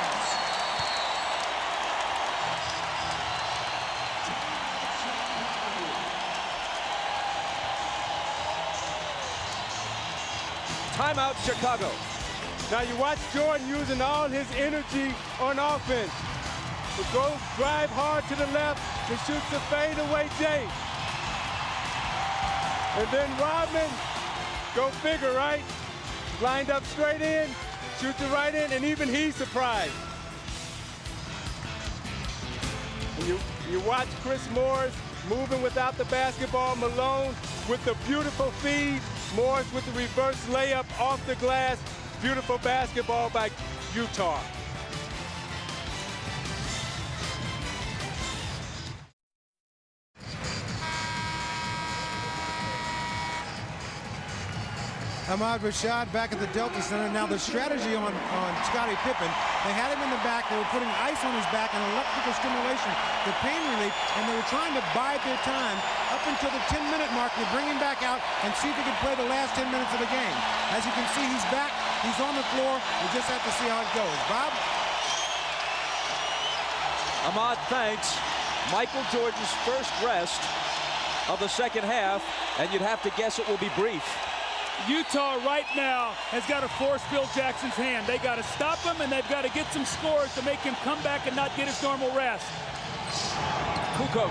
Timeout, Chicago. Now you watch Jordan using all his energy on offense. He goes, drive hard to the left, and shoots a fadeaway J. And then Rodman, go figure, right? Lined up straight in, shoots it right in, and even he's surprised. And you watch Chris Morris moving without the basketball. Malone with the beautiful feed. Morris with the reverse layup off the glass. Beautiful basketball by Utah. Ahmad Rashad back at the Delta Center. Now the strategy on Scottie Pippen, they had him in the back. They were putting ice on his back and electrical stimulation for pain relief, and they were trying to bide their time up until the 10-minute mark to bring him back out and see if he could play the last 10 minutes of the game. As you can see, he's back. He's on the floor. We just have to see how it goes. Bob? Ahmad thanks Michael Jordan's first rest of the second half, and you'd have to guess it will be brief. Utah right now has got to force Phil Jackson's hand. They got to stop him, and they've got to get some scores to make him come back and not get his normal rest. Kukoc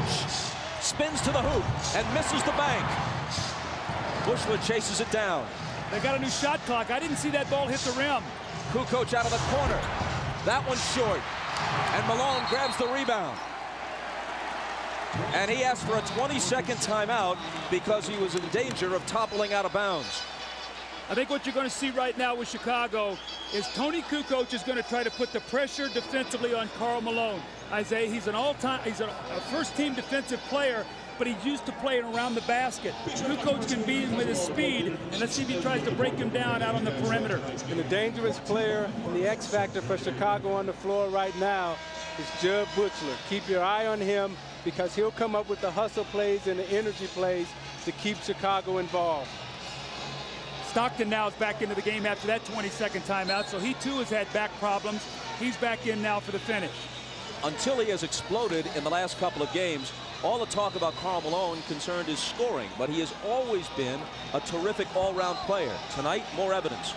spins to the hoop and misses the bank. Bushler chases it down. They got a new shot clock. I didn't see that ball hit the rim. Kukoc out of the corner. That one's short. And Malone grabs the rebound. And he asked for a 20-second timeout because he was in danger of toppling out of bounds. I think what you're going to see right now with Chicago is Tony Kukoc is going to try to put the pressure defensively on Karl Malone. Isaiah, he's he's a first-team defensive player, but he's used to playing around the basket. Kukoc can beat him with his speed, and let's see if he tries to break him down out on the perimeter. And the dangerous player and the X factor for Chicago on the floor right now is Jud Buechler. Keep your eye on him because he'll come up with the hustle plays and the energy plays to keep Chicago involved. Stockton now is back into the game after that 20-second timeout, so he too has had back problems. He's back in now for the finish. Until he has exploded in the last couple of games, all the talk about Karl Malone concerned his scoring, but he has always been a terrific all-round player. Tonight, more evidence.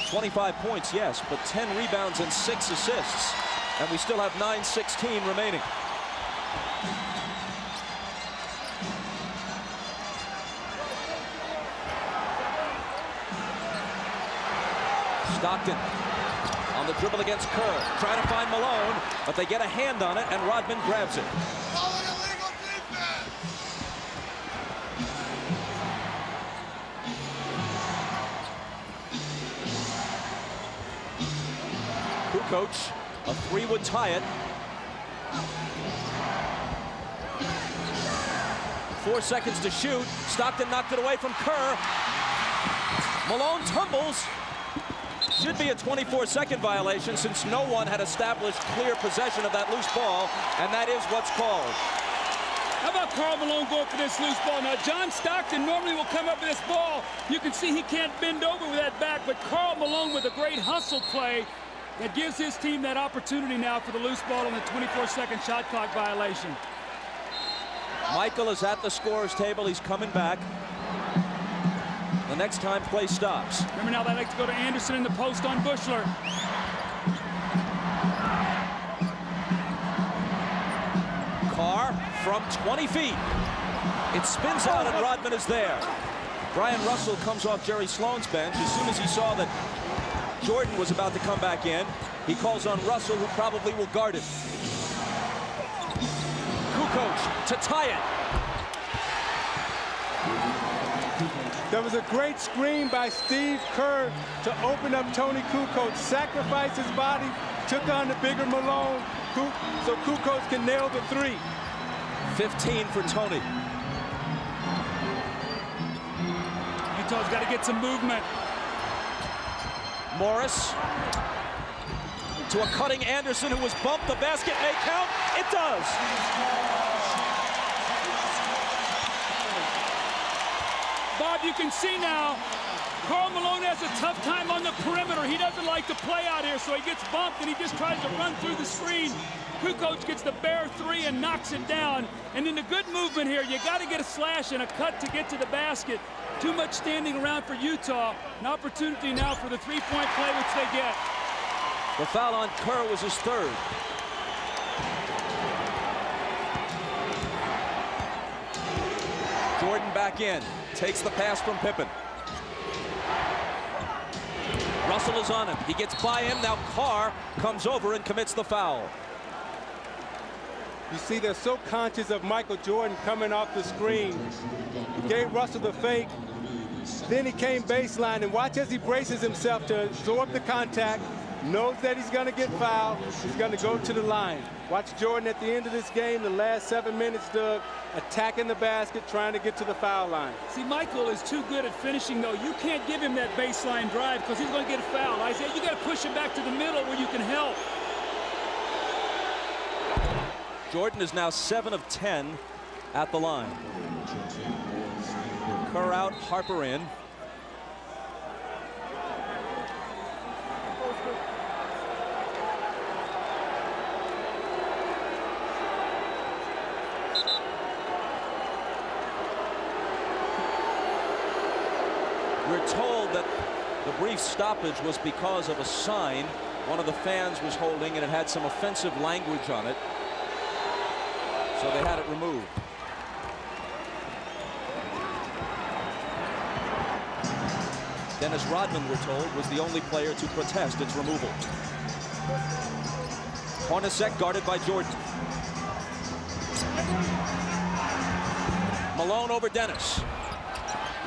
25 points, yes, but 10 rebounds and 6 assists. And we still have 9:16 remaining. Stockton on the dribble against Kerr, trying to find Malone, but they get a hand on it, and Rodman grabs it. Kukoc, a 3 would tie it. 4 seconds to shoot. Stockton knocked it away from Kerr. Malone tumbles. Should be a 24-second violation since no one had established clear possession of that loose ball, and that is what's called. How about Karl Malone going for this loose ball? Now, John Stockton normally will come up with this ball. You can see he can't bend over with that back, but Karl Malone with a great hustle play that gives his team that opportunity now for the loose ball on the 24-second shot clock violation. Michael is at the scorer's table. He's coming back. The next time play stops. Remember now they like to go to Anderson in the post on Buechler. Carr from 20 feet. It spins out and Rodman is there. Brian Russell comes off Jerry Sloan's bench. As soon as he saw that Jordan was about to come back in, he calls on Russell, who probably will guard it. Kukoc to tie it. There was a great screen by Steve Kerr to open up Tony Kukoc, sacrificed his body, took on the bigger Malone, so Kukoc can nail the three. 15 for Tony. Utah's got to get some movement. Morris to a cutting Anderson, who was bumped. The basket may count. It does. Bob, you can see now, Karl Malone has a tough time on the perimeter. He doesn't like to play out here, so he gets bumped and he just tries to run through the screen. Kukoc gets the bare three and knocks it down. And in the good movement here, you got to get a slash and a cut to get to the basket. Too much standing around for Utah. An opportunity now for the three-point play, which they get. The foul on Kerr was his third. Jordan back in. Takes the pass from Pippen. Russell is on him. He gets by him. Now Carr comes over and commits the foul. You see, they're so conscious of Michael Jordan coming off the screen. He gave Russell the fake. Then he came baseline, and watch as he braces himself to absorb the contact. Knows that he's going to get fouled. He's going to go to the line. Watch Jordan at the end of this game, the last 7 minutes, Doug, attacking the basket, trying to get to the foul line. See, Michael is too good at finishing, though. You can't give him that baseline drive because he's going to get fouled. Isaiah, you got to push him back to the middle where you can help. Jordan is now 7 of 10 at the line. Kerr out, Harper in. We're told that the brief stoppage was because of a sign one of the fans was holding, and it had some offensive language on it. So they had it removed. Dennis Rodman, we're told, was the only player to protest its removal. Hornacek guarded by Jordan. Malone over Dennis.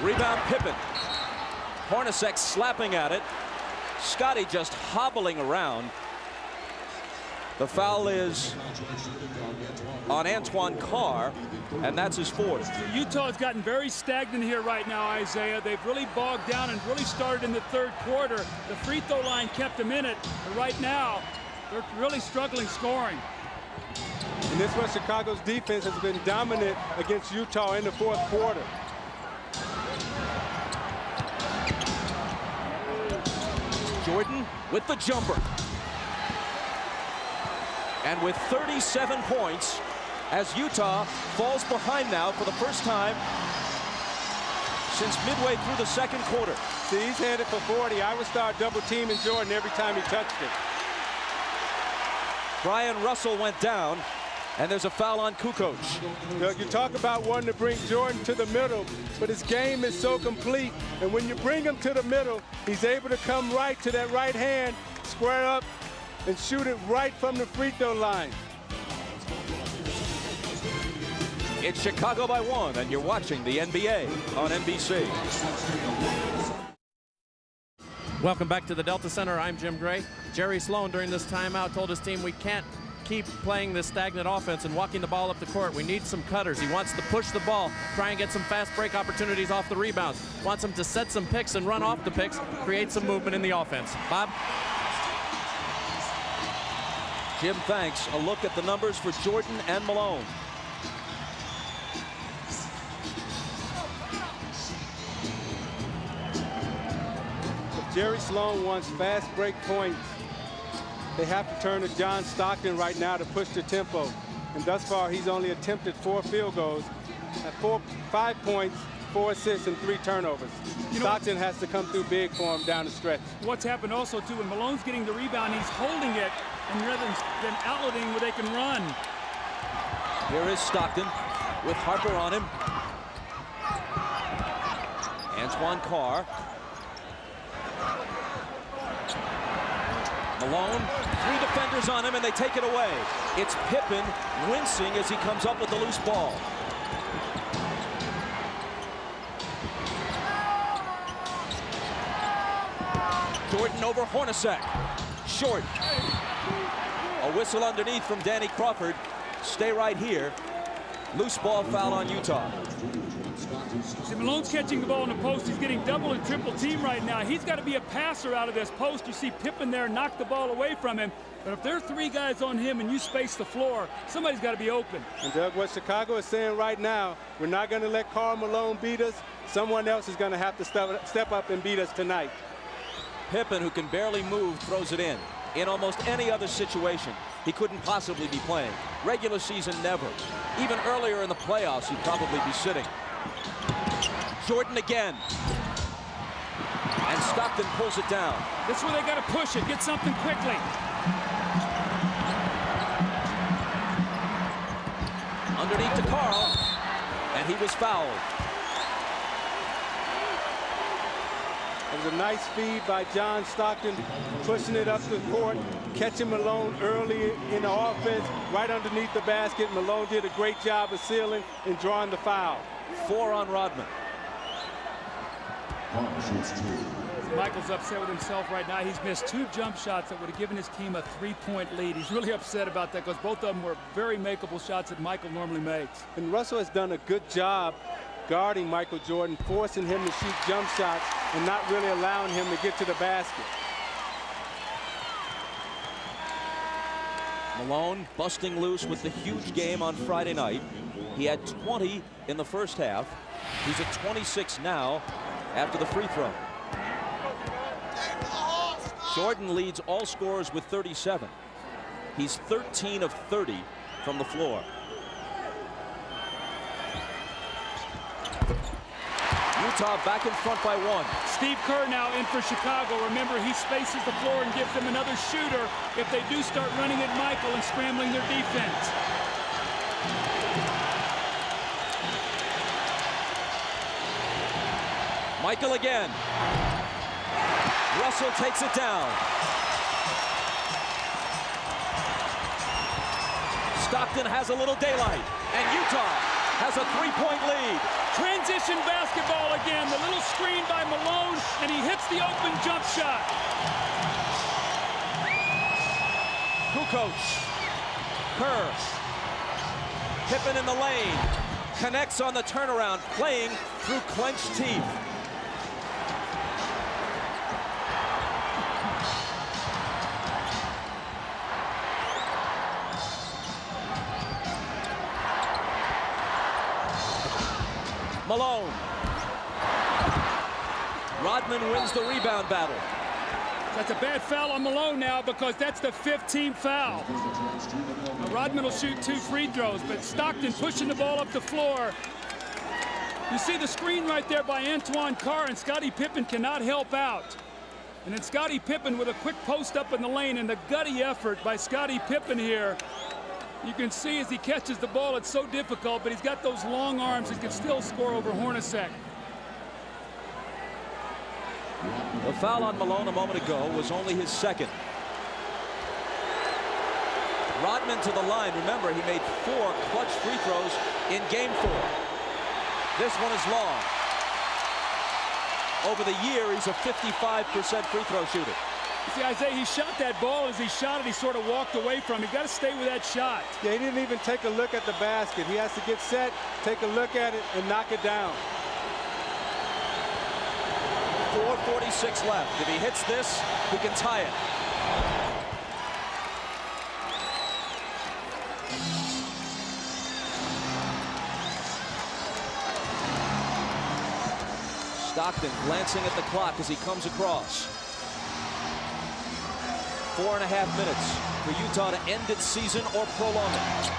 Rebound Pippen. Hornacek slapping at it. Scotty just hobbling around. The foul is on Antoine Carr, and that's his fourth. Utah's gotten very stagnant here right now, Isaiah. They've really bogged down and really started in the third quarter. The free throw line kept them in it, but right now they're really struggling scoring. And this one, Chicago's defense has been dominant against Utah in the fourth quarter. Jordan with the jumper. And with 37 points, as Utah falls behind now for the first time since midway through the second quarter. See, he's headed for 40. I would start double teaming Jordan every time he touched it. Brian Russell went down, and there's a foul on Kukoc. Doug, you talk about wanting to bring Jordan to the middle, but his game is so complete. And when you bring him to the middle, he's able to come right to that right hand, square up, and shoot it right from the free throw line. It's Chicago by 1, and you're watching the NBA on NBC. Welcome back to the Delta Center. I'm Jim Gray. Jerry Sloan during this timeout told his team we can't keep playing this stagnant offense and walking the ball up the court. We need some cutters. He wants to push the ball, try and get some fast break opportunities off the rebounds. Wants them to set some picks and run off the picks, create some movement in the offense. Bob? Jim, thanks. A look at the numbers for Jordan and Malone. Jerry Sloan wants fast break points. They have to turn to John Stockton right now to push the tempo. And thus far, he's only attempted 4 field goals. At 5 points, 4 assists, and 3 turnovers. Stockton has to come through big for him down the stretch. What's happened also, too, when Malone's getting the rebound, he's holding it, and rather than outletting where they can run. Here is Stockton with Harper on him. Antoine Carr. Malone, 3 defenders on him, and they take it away. It's Pippen wincing as he comes up with the loose ball. Jordan over Hornacek. Short. A whistle underneath from Danny Crawford. Stay right here. Loose ball foul on Utah. See, Malone's catching the ball in the post. He's getting double and triple team right now. He's got to be a passer out of this post. You see Pippen there knock the ball away from him. But if there are 3 guys on him and you space the floor, somebody's got to be open. And Doug, what Chicago is saying right now, we're not going to let Karl Malone beat us. Someone else is going to have to step up and beat us tonight. Pippen, who can barely move, throws it in. In almost any other situation, he couldn't possibly be playing. Regular season, never. Even earlier in the playoffs, he'd probably be sitting. Jordan again. And Stockton pulls it down. This is where they got to push it, get something quickly. Underneath to Carl, and he was fouled. It was a nice feed by John Stockton, pushing it up the court, catching Malone early in the offense, right underneath the basket. Malone did a great job of sealing and drawing the foul. 4 on Rodman. Michael's upset with himself right now. He's missed 2 jump shots that would have given his team a 3-point lead. He's really upset about that because both of them were very makeable shots that Michael normally makes. And Russell has done a good job guarding Michael Jordan, forcing him to shoot jump shots and not really allowing him to get to the basket. Malone busting loose with the huge game on Friday night. He had 20 in the first half. He's at 26 now after the free throw. Jordan leads all scorers with 37. He's 13 of 30 from the floor. Utah back in front by 1. Steve Kerr now in for Chicago. Remember, he spaces the floor and gives them another shooter if they do start running at Michael and scrambling their defense. Michael again. Russell takes it down. Stockton has a little daylight, and Utah has a 3-point lead. Transition basketball again. The little screen by Malone, and he hits the open jump shot. Kukoc. Kerr. Pippen in the lane. Connects on the turnaround, playing through clenched teeth. Malone. Rodman wins the rebound battle. That's a bad foul on Malone now because that's the 5th team foul. Now, Rodman will shoot 2 free throws, but Stockton pushing the ball up the floor. You see the screen right there by Antoine Carr, and Scottie Pippen cannot help out. And then Scottie Pippen with a quick post up in the lane, and the gutty effort by Scottie Pippen here. You can see as he catches the ball, it's so difficult, but he's got those long arms and can still score over Hornacek. The foul on Malone a moment ago was only his 2nd. Rodman to the line. Remember, he made 4 clutch free throws in game 4. This one is long. Over the year, he's a 55% free throw shooter. You see, Isaiah, he shot that ball. As he shot it, he sort of walked away from it. You got to stay with that shot. Yeah, he didn't even take a look at the basket. He has to get set, take a look at it, and knock it down. 4:46 left. If he hits this, he can tie it. Stockton glancing at the clock as he comes across. 4.5 minutes for Utah to end its season or prolong it.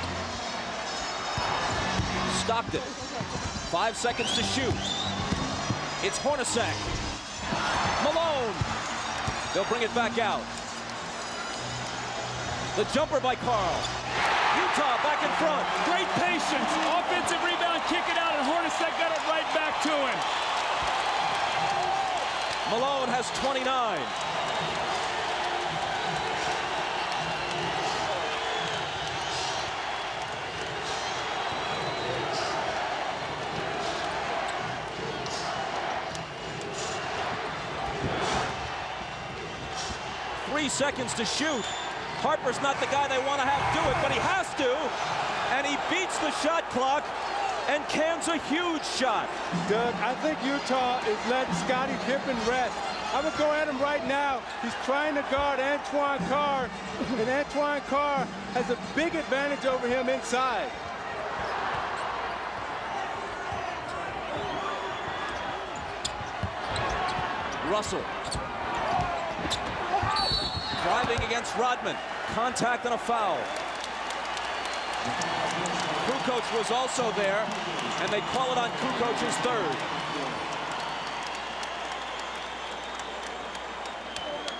Stockton, 5 seconds to shoot. It's Hornacek. Malone. They'll bring it back out. The jumper by Karl. Utah back in front. Great patience. Offensive rebound, kick it out, and Hornacek got it right back to him. Malone has 29. Three seconds to shoot. Harper's not the guy they want to have do it, but he has to. And he beats the shot clock and cans a huge shot. Doug, I think Utah is letting Scottie Pippen rest. I would go at him right now. He's trying to guard Antoine Carr, and Antoine Carr has a big advantage over him inside. Russell. Driving against Rodman. Contact and a foul. Kukoc was also there, and they call it on Kukoc's third.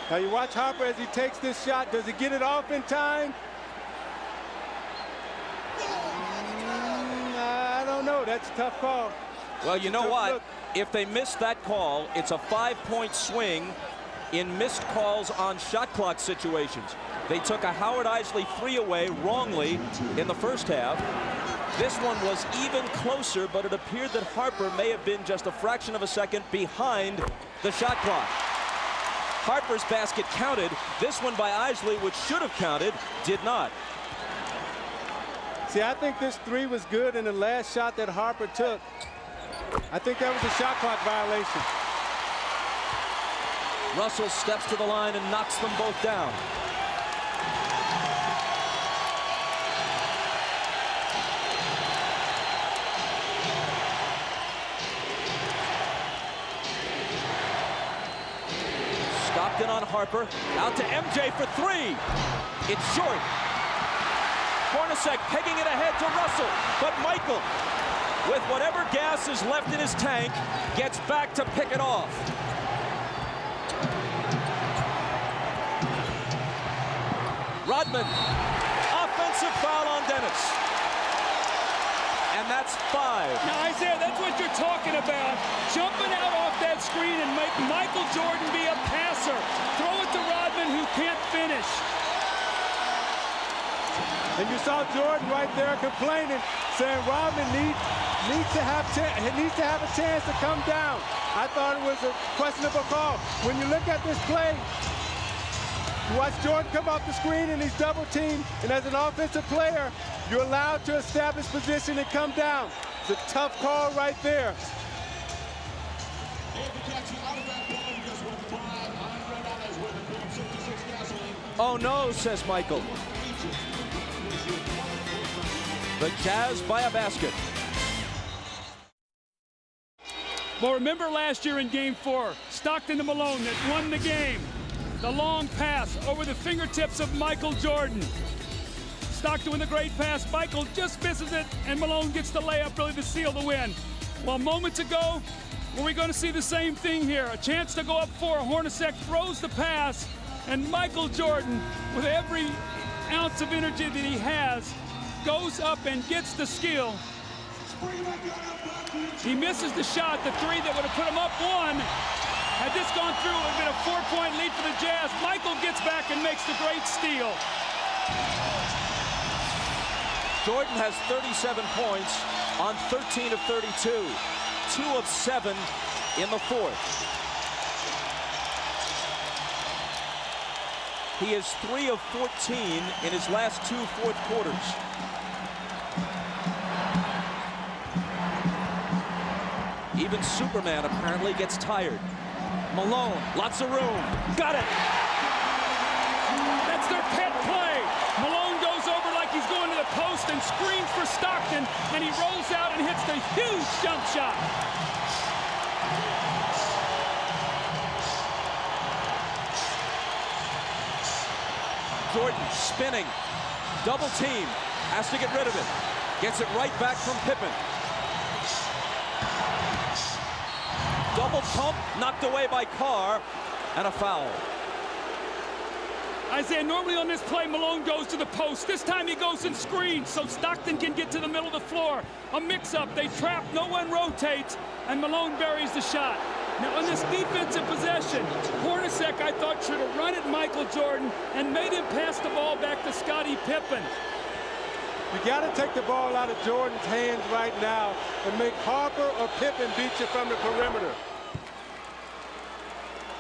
Now you watch Harper as he takes this shot. Does he get it off in time? I don't know. That's a tough call. Well, you know Look, what? look. If they miss that call, it's a 5-point swing in missed calls on shot clock situations. They took a Howard Eisley 3 away wrongly in the first half. This one was even closer, but it appeared that Harper may have been just a fraction of a second behind the shot clock. Harper's basket counted. This one by Eisley, which should have counted, did not. See, I think this 3 was good, and the last shot that Harper took, I think that was a shot clock violation. Russell steps to the line and knocks them both down. Stockton on Harper. Out to MJ for 3. It's short. Hornacek pegging it ahead to Russell. But Michael, with whatever gas is left in his tank, gets back to pick it off. Rodman, offensive foul on Dennis. And that's 5. Now, Isaiah, that's what you're talking about. Jumping out off that screen and make Michael Jordan be a passer. Throw it to Rodman, who can't finish. And you saw Jordan right there complaining, saying Rodman needs to have a chance to come down. I thought it was a questionable call. When you look at this play, you watch Jordan come off the screen and he's double teamed, and as an offensive player, you're allowed to establish position and come down. It's a tough call right there. Oh no, says Michael. The Jazz by a basket. Well, remember last year in Game 4, Stockton to Malone that won the game. The long pass over the fingertips of Michael Jordan. Stockton with a great pass. Michael just misses it, and Malone gets the layup really to seal the win. Well, moments ago, were we going to see the same thing here? A chance to go up 4. Hornacek throws the pass, and Michael Jordan, with every ounce of energy that he has, goes up and gets the skill. He misses the shot, the 3 that would have put him up 1. Had this gone through, it would have been a 4-point lead for the Jazz. Michael gets back and makes the great steal. Jordan has 37 points on 13 of 32. 2 of 7 in the fourth. He is 3 of 14 in his last 2 fourth quarters. Even Superman apparently gets tired. Malone, lots of room. Got it. That's their pet play. Malone goes over like he's going to the post and screams for Stockton, and he rolls out and hits the huge jump shot. Jordan spinning, double team, has to get rid of it. Gets it right back from Pippen. Double pump, knocked away by Carr, and a foul. Isaiah, normally on this play, Malone goes to the post. This time he goes and screens so Stockton can get to the middle of the floor. A mix-up, they trap, no one rotates, and Malone buries the shot. Now on this defensive possession, Hornacek, I thought, should have run at Michael Jordan and made him pass the ball back to Scottie Pippen. You got to take the ball out of Jordan's hands right now and make Harper or Pippen beat you from the perimeter.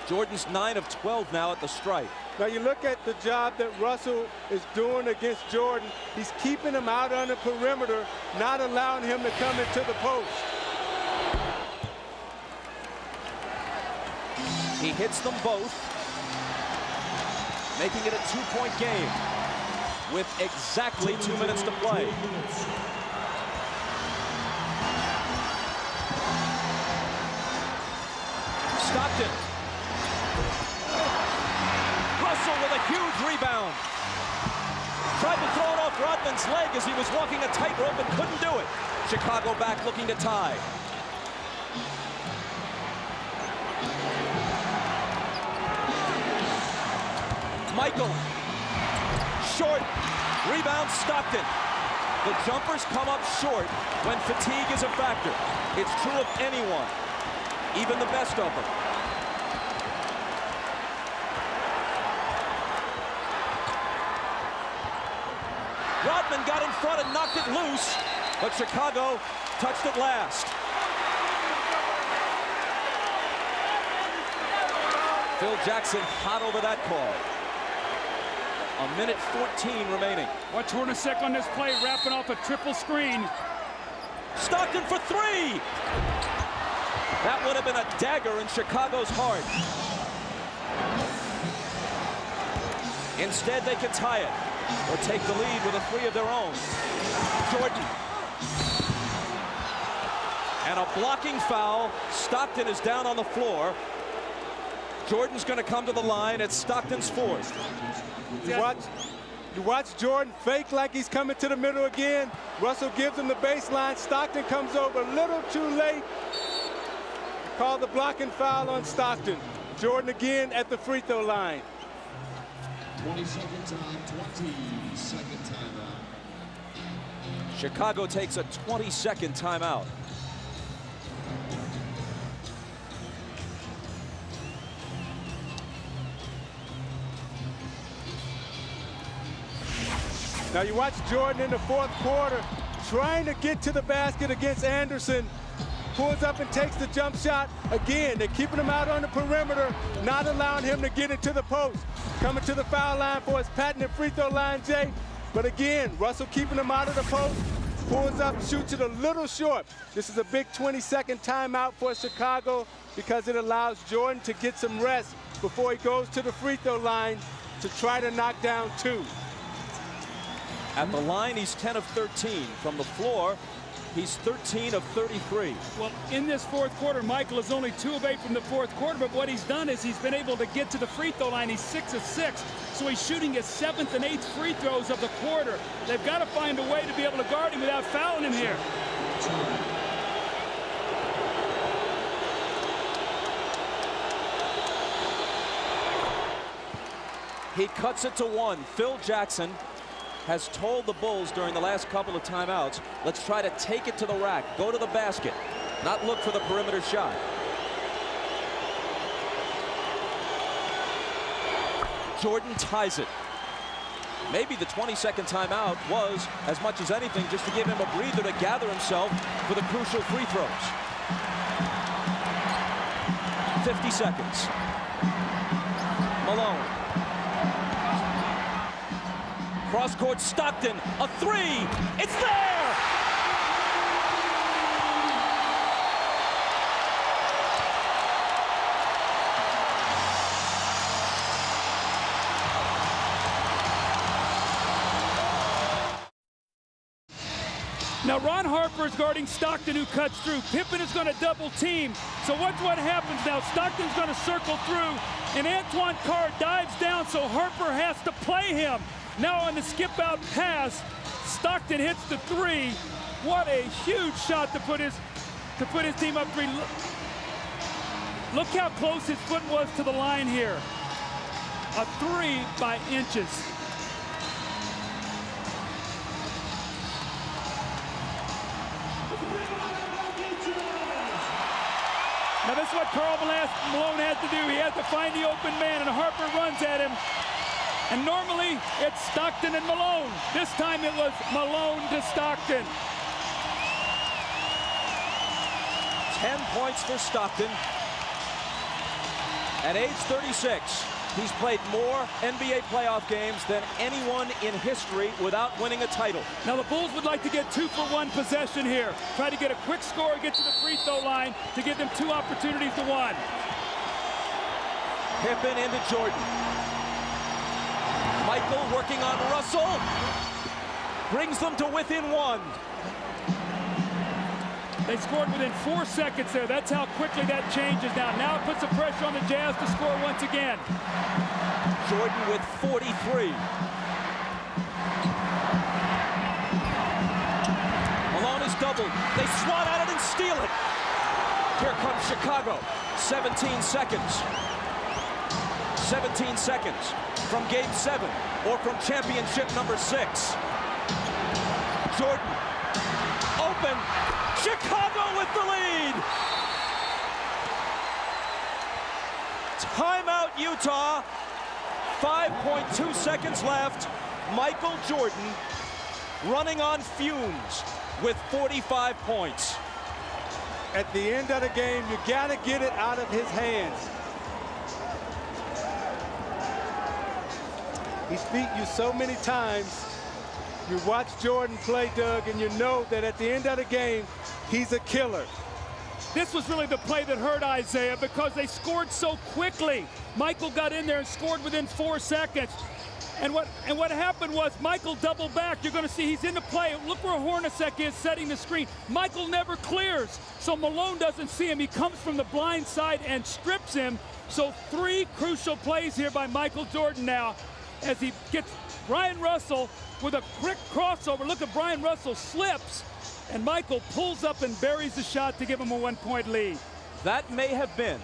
Jordan's 9 of 12 now at the stripe. Now you look at the job that Russell is doing against Jordan. He's keeping him out on the perimeter, not allowing him to come into the post. He hits them both, making it a 2-point game with exactly 2 minutes to play. Stockton. Russell with a huge rebound. Tried to throw it off Rodman's leg as he was walking a tightrope and couldn't do it. Chicago back looking to tie. Michael, short, rebound Stockton. The jumpers come up short when fatigue is a factor. It's true of anyone, even the best of them. Rodman got in front and knocked it loose, but Chicago touched it last. Phil Jackson hot over that call. A minute 14 remaining. Watch Hornacek on this play, wrapping off a triple screen. Stockton for 3! That would have been a dagger in Chicago's heart. Instead, they can tie it or take the lead with a 3 of their own. Jordan. And a blocking foul. Stockton is down on the floor. Jordan's going to come to the line. It's Stockton's 4th. You watch Jordan fake like he's coming to the middle again. Russell gives him the baseline. Stockton comes over a little too late. Call the blocking foul on Stockton. Jordan again at the free throw line. 20-second time, 20-second timeout. Chicago takes a 20-second timeout. Now you watch Jordan in the 4th quarter trying to get to the basket against Anderson. Pulls up and takes the jump shot. Again, they're keeping him out on the perimeter, not allowing him to get into the post. Coming to the foul line for his patented free throw line, Jay. But again, Russell keeping him out of the post. Pulls up, shoots it a little short. This is a big 20-second timeout for Chicago because it allows Jordan to get some rest before he goes to the free throw line to try to knock down 2. At the line, he's 10 of 13. From the floor, he's 13 of 33. Well, in this 4th quarter, Michael is only 2 of 8 from the 4th quarter, but what he's done is he's been able to get to the free throw line. He's 6 of 6, so he's shooting his 7th and 8th free throws of the quarter. They've got to find a way to be able to guard him without fouling him here. He cuts it to 1. Phil Jackson has told the Bulls during the last couple of timeouts, let's try to take it to the rack, go to the basket, not look for the perimeter shot. Jordan ties it. Maybe the 20-second timeout was, as much as anything, just to give him a breather to gather himself for the crucial free throws. 50 seconds. Malone. Cross-court Stockton, a 3, it's there! Now Ron Harper is guarding Stockton, who cuts through. Pippen is going to double team. So watch what happens now. Stockton's going to circle through, and Antoine Carr dives down, so Harper has to play him. Now on the skip out pass, Stockton hits the three. What a huge shot to put his team up three. Look how close his foot was to the line here. A three by inches. Now this is what Karl Malone has to do. He has to find the open man, and Harper runs at him. And normally it's Stockton and Malone. This time it was Malone to Stockton. 10 points for Stockton. At age 36, he's played more NBA playoff games than anyone in history without winning a title. Now the Bulls would like to get 2-for-1 possession here. Try to get a quick score, get to the free throw line to give them 2 opportunities to 1. Pippen into Jordan. Michael working on Russell. Brings them to within 1. They scored within 4 seconds there. That's how quickly that changes now. Now it puts the pressure on the Jazz to score once again. Jordan with 43. Malone is doubled. They swat at it and steal it. Here comes Chicago. 17 seconds. 17 seconds from Game 7 or from championship number 6. Jordan open. Chicago with the lead. Timeout, Utah. 5.2 seconds left. Michael Jordan running on fumes with 45 points. At the end of the game, you got to get it out of his hands. He's beat you so many times. You watch Jordan play, Doug, and you know that at the end of the game, he's a killer. This was really the play that hurt Isaiah because they scored so quickly. Michael got in there and scored within 4 seconds. And what happened was Michael doubled back. You're going to see he's in the play. Look where Hornacek is setting the screen. Michael never clears, so Malone doesn't see him. He comes from the blind side and strips him. So 3 crucial plays here by Michael Jordan now as he gets Brian Russell with a quick crossover. Look at Brian Russell slips, and Michael pulls up and buries the shot to give him a 1-point lead. That may have been,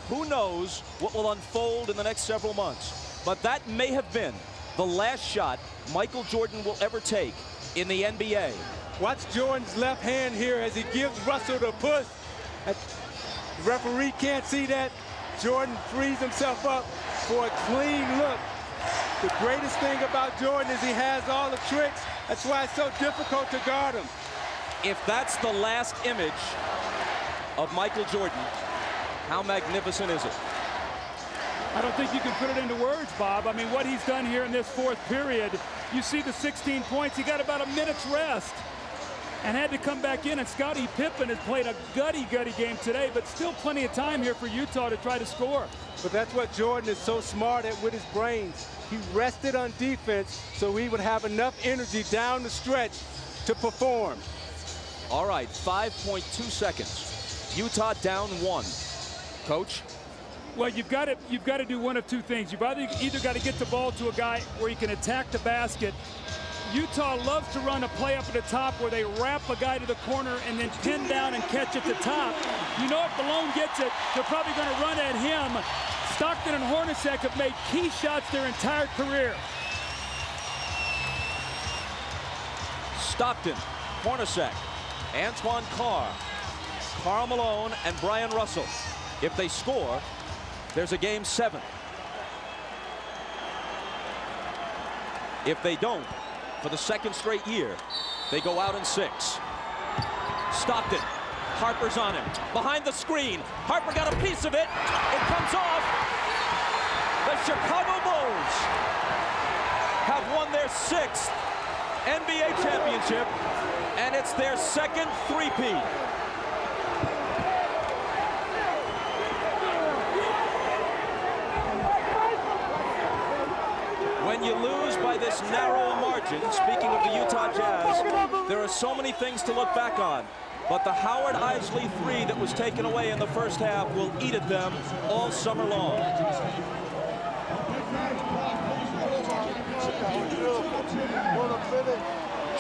who knows what will unfold in the next several months, but that may have been the last shot Michael Jordan will ever take in the NBA. Watch Jordan's left hand here as he gives Russell the push. The referee can't see that. Jordan frees himself up for a clean look. The greatest thing about Jordan is he has all the tricks. That's why it's so difficult to guard him. If that's the last image of Michael Jordan, how magnificent is it? I don't think you can put it into words, Bob. I mean, what he's done here in this 4th period, you see the 16 points. He got about a minute's rest and had to come back in. And Scottie Pippen has played a gutty game today, but still plenty of time here for Utah to try to score. But that's what Jordan is so smart at with his brains. He rested on defense so he would have enough energy down the stretch to perform. All right, 5.2 seconds. Utah down 1. Coach? Well, you've got to do one of 2 things. You've either got to get the ball to a guy where he can attack the basket. Utah loves to run a play up at the top where they wrap a guy to the corner and then pin down and catch at the top. You know if Malone gets it, they're probably going to run at him. Stockton and Hornacek have made key shots their entire career. Stockton, Hornacek, Antoine Carr, Karl Malone, and Brian Russell. If they score, there's a Game 7. If they don't, for the 2nd straight year, they go out in 6. Stockton, Harper's on him. Behind the screen, Harper got a piece of it. It comes off. The Chicago Bulls have won their 6th NBA championship, and it's their 2nd three-peat. When you lose by this narrow margin, imagine, speaking of the Utah Jazz, there are so many things to look back on. But the Howard Isley three that was taken away in the first half will eat at them all summer long.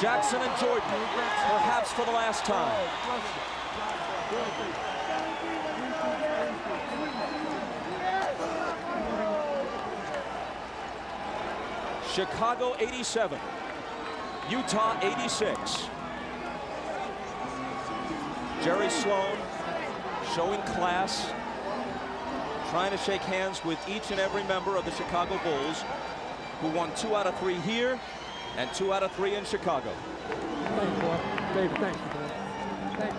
Jackson and Jordan, perhaps for the last time. Chicago 87, Utah 86. Jerry Sloan showing class, trying to shake hands with each and every member of the Chicago Bulls, who won 2 out of 3 here and 2 out of 3 in Chicago. Thank you, boy. David, thank you, boy. Thank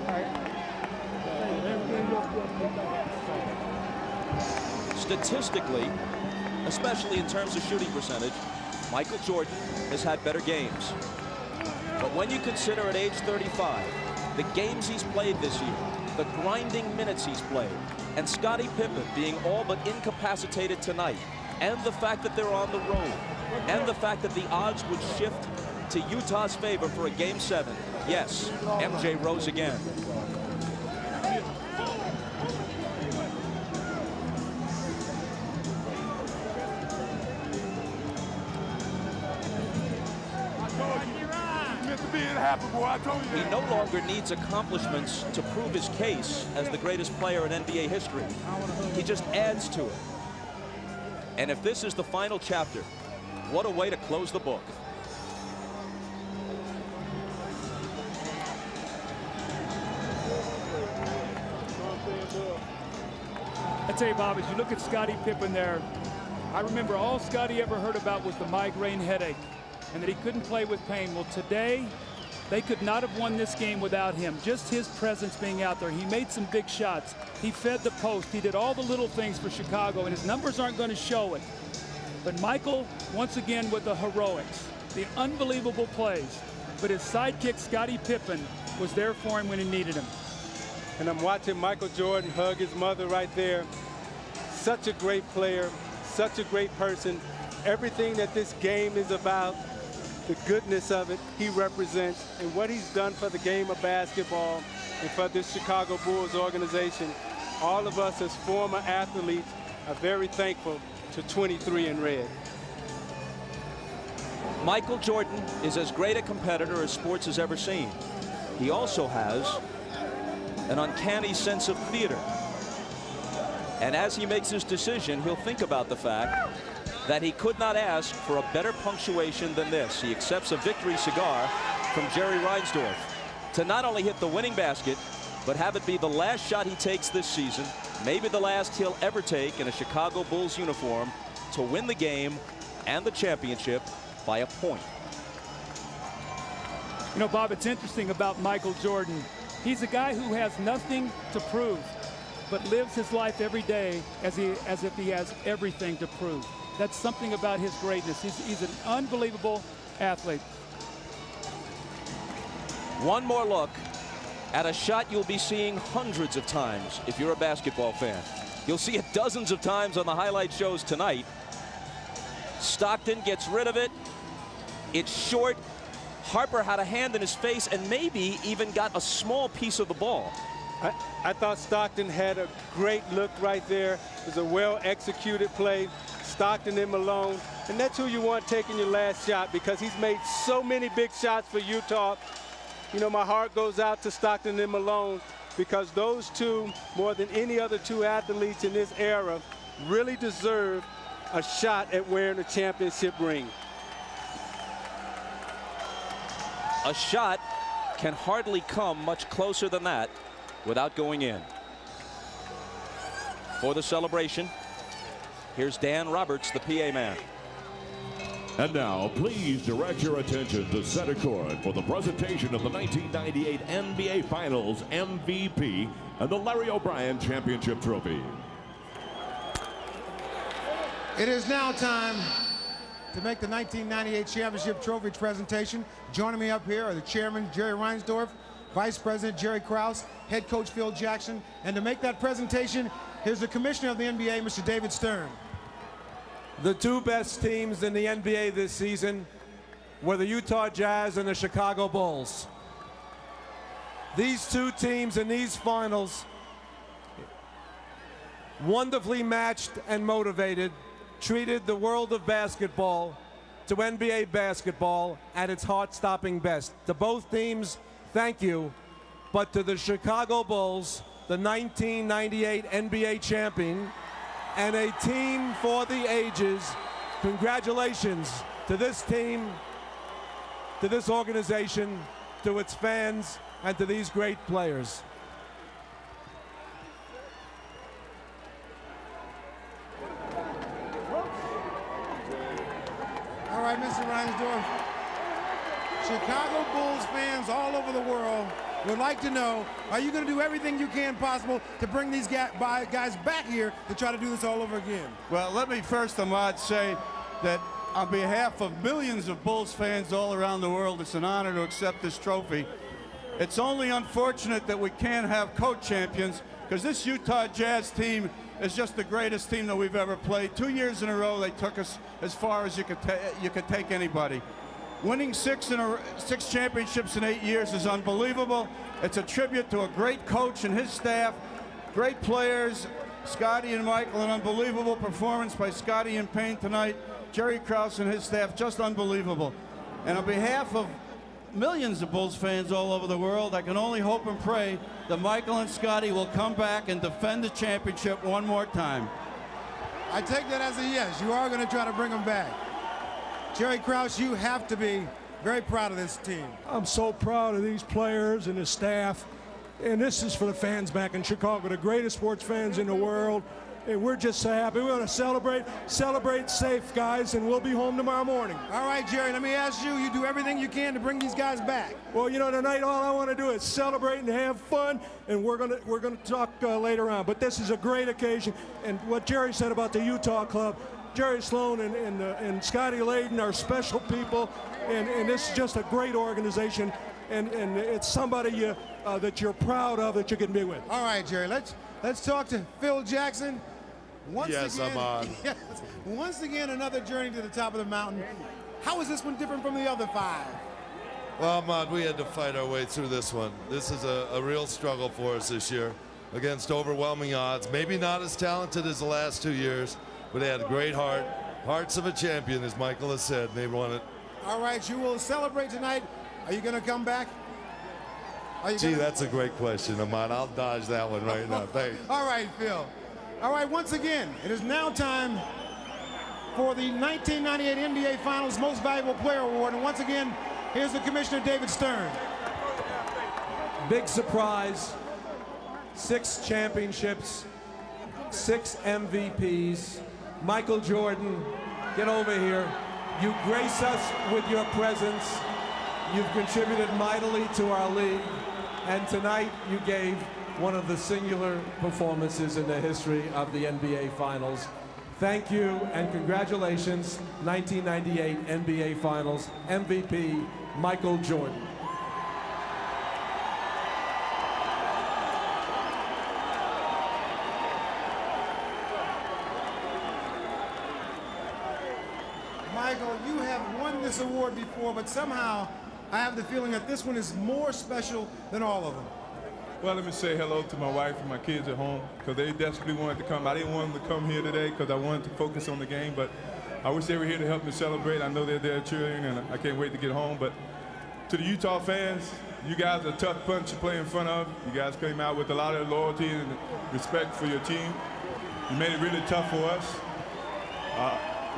you. Statistically, especially in terms of shooting percentage, Michael Jordan has had better games. But when you consider at age 35, the games he's played this year, the grinding minutes he's played, and Scottie Pippen being all but incapacitated tonight, and the fact that they're on the road, and the fact that the odds would shift to Utah's favor for a Game 7, yes, MJ rose again. He no longer needs accomplishments to prove his case as the greatest player in NBA history. He just adds to it. And if this is the final chapter, what a way to close the book. I tell you, Bob, as you look at Scottie Pippen there, I remember all Scottie ever heard about was the migraine headache and that he couldn't play with pain. Well, today, they could not have won this game without him. Just his presence being out there. He made some big shots. He fed the post. He did all the little things for Chicago, and his numbers aren't going to show it. But Michael, once again, with the heroics, the unbelievable plays. But his sidekick, Scottie Pippen, was there for him when he needed him. And I'm watching Michael Jordan hug his mother right there. Such a great player, such a great person. Everything that this game is about, the goodness of it, he represents, and what he's done for the game of basketball and for this Chicago Bulls organization. All of us as former athletes are very thankful to 23 in red. Michael Jordan is as great a competitor as sports has ever seen. He also has an uncanny sense of theater. And as he makes his decision, he'll think about the fact that he could not ask for a better punctuation than this. He accepts a victory cigar from Jerry Reinsdorf to not only hit the winning basket, but have it be the last shot he takes this season, maybe the last he'll ever take in a Chicago Bulls uniform, to win the game and the championship by a point. You know, Bob, it's interesting about Michael Jordan. He's a guy who has nothing to prove, but lives his life every day as if he has everything to prove. That's something about his greatness. He's an unbelievable athlete. One more look at a shot you'll be seeing hundreds of times if you're a basketball fan. You'll see it dozens of times on the highlight shows tonight. Stockton gets rid of it. It's short. Harper had a hand in his face and maybe even got a small piece of the ball. I thought Stockton had a great look right there. It was a well-executed play. Stockton and Malone, and that's who you want taking your last shot, because he's made so many big shots for Utah. You know, my heart goes out to Stockton and Malone, because those two, more than any other two athletes in this era, really deserve a shot at wearing a championship ring. A shot can hardly come much closer than that without going in. For the celebration, here's Dan Roberts, the PA man. And now, please direct your attention to center court for the presentation of the 1998 NBA Finals MVP and the Larry O'Brien Championship Trophy. It is now time to make the 1998 Championship Trophy presentation. Joining me up here are the chairman, Jerry Reinsdorf, Vice President Jerry Krause, head coach Phil Jackson, and to make that presentation, here's the commissioner of the NBA, Mr. David Stern. The two best teams in the NBA this season were the Utah Jazz and the Chicago Bulls. These two teams in these finals, wonderfully matched and motivated, treated the world of basketball to NBA basketball at its heart-stopping best. To both teams, thank you. But to the Chicago Bulls, the 1998 NBA champion, and a team for the ages, congratulations to this team, to this organization, to its fans, and to these great players. All right, Mr. Reinsdorf. Chicago Bulls fans all over the world would like to know, are you going to do everything you can possible to bring these guys back here to try to do this all over again? Well, let me first, Ahmad, say that on behalf of millions of Bulls fans all around the world, it's an honor to accept this trophy. It's only unfortunate that we can't have co-champions, because this Utah Jazz team is just the greatest team that we've ever played. 2 years in a row, they took us as far as you could take anybody. Winning six championships in 8 years is unbelievable. It's a tribute to a great coach and his staff, great players, Scotty and Michael, an unbelievable performance by Scotty and Payne tonight. Jerry Krause and his staff, just unbelievable. And on behalf of millions of Bulls fans all over the world, I can only hope and pray that Michael and Scotty will come back and defend the championship one more time. I take that as a yes. You are going to try to bring them back. Jerry Krause, you have to be very proud of this team. I'm so proud of these players and the staff. And this is for the fans back in Chicago, the greatest sports fans in the world. And we're just so happy. We're going to celebrate safe, guys, and we'll be home tomorrow morning. All right, Jerry, let me ask you, you do everything you can to bring these guys back. Well, you know, tonight all I want to do is celebrate and have fun, and we're going to talk later on. But this is a great occasion. And what Jerry said about the Utah club, Jerry Sloan and Scotty Layden are special people, and this is just a great organization, and it's somebody that you're proud of that you can be with. All right, Jerry, let's talk to Phil Jackson. Yes, I'm on. Once again, another journey to the top of the mountain. How is this one different from the other 5? Well, Ahmad, we had to fight our way through this one. This is a real struggle for us this year against overwhelming odds. Maybe not as talented as the last 2 years, but they had a great heart. Hearts of a champion, as Michael has said, and they won it. All right, you will celebrate tonight. Are you going to come back? Gee, that's a great question, Ahmad. I'll dodge that one right now. Thanks. All right, Phil. All right, once again, it is now time for the 1998 NBA Finals Most Valuable Player Award. And once again, here's the Commissioner, David Stern. Big surprise. 6 championships, 6 MVPs. Michael Jordan, get over here. You grace us with your presence. You've contributed mightily to our league. And tonight you gave one of the singular performances in the history of the NBA Finals. Thank you and congratulations, 1998 NBA Finals MVP, Michael Jordan. Michael, you have won this award before, but somehow I have the feeling that this one is more special than all of them. Well, let me say hello to my wife and my kids at home, because they desperately wanted to come. I didn't want them to come here today because I wanted to focus on the game, but I wish they were here to help me celebrate. I know they're there cheering, and I can't wait to get home. But to the Utah fans, you guys are a tough bunch to play in front of. You guys came out with a lot of loyalty and respect for your team. You made it really tough for us.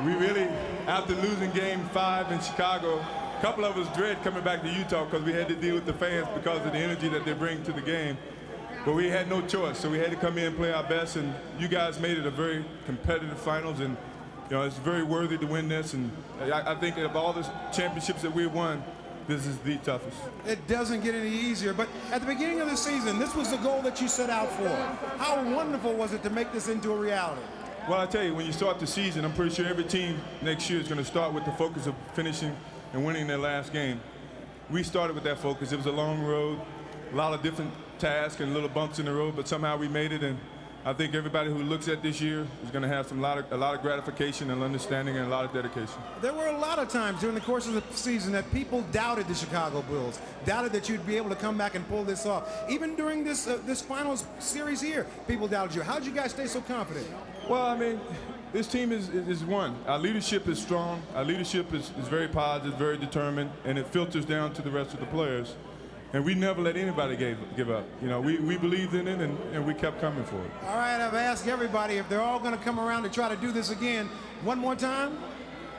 We really, after losing Game 5 in Chicago, a couple of us dread coming back to Utah because we had to deal with the fans because of the energy that they bring to the game. But we had no choice, so we had to come in and play our best, and you guys made it a very competitive finals, and you know, it's very worthy to win this, and I think of all the championships that we've won, this is the toughest. It doesn't get any easier, but at the beginning of the season, this was the goal that you set out for. How wonderful was it to make this into a reality? Well, I tell you, when you start the season, I'm pretty sure every team next year is going to start with the focus of finishing and winning their last game. We started with that focus. It was a long road, a lot of different tasks and little bumps in the road, but somehow we made it, and I think everybody who looks at this year is going to have a lot of gratification and understanding and a lot of dedication. There were a lot of times during the course of the season that people doubted the Chicago Bulls, doubted that you'd be able to come back and pull this off. Even during this finals series here, people doubted you. How did you guys stay so confident? Well, I mean, this team is one. Our leadership is strong. Our leadership is very positive, very determined, and it filters down to the rest of the players. And we never let anybody give up. You know, we believed in it, and we kept coming for it. All right, I've asked everybody if they're all going to come around to try to do this again. One more time?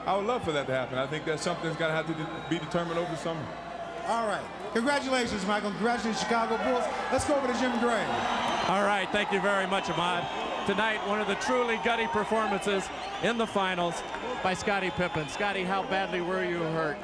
I would love for that to happen. I think that's something that's going to have to be determined over the summer. All right. Congratulations, Michael. Congratulations, Chicago Bulls. Let's go over to Jim Gray. All right, thank you very much, Ahmad. Tonight, one of the truly gutty performances in the finals by Scottie Pippen. Scottie, how badly were you hurt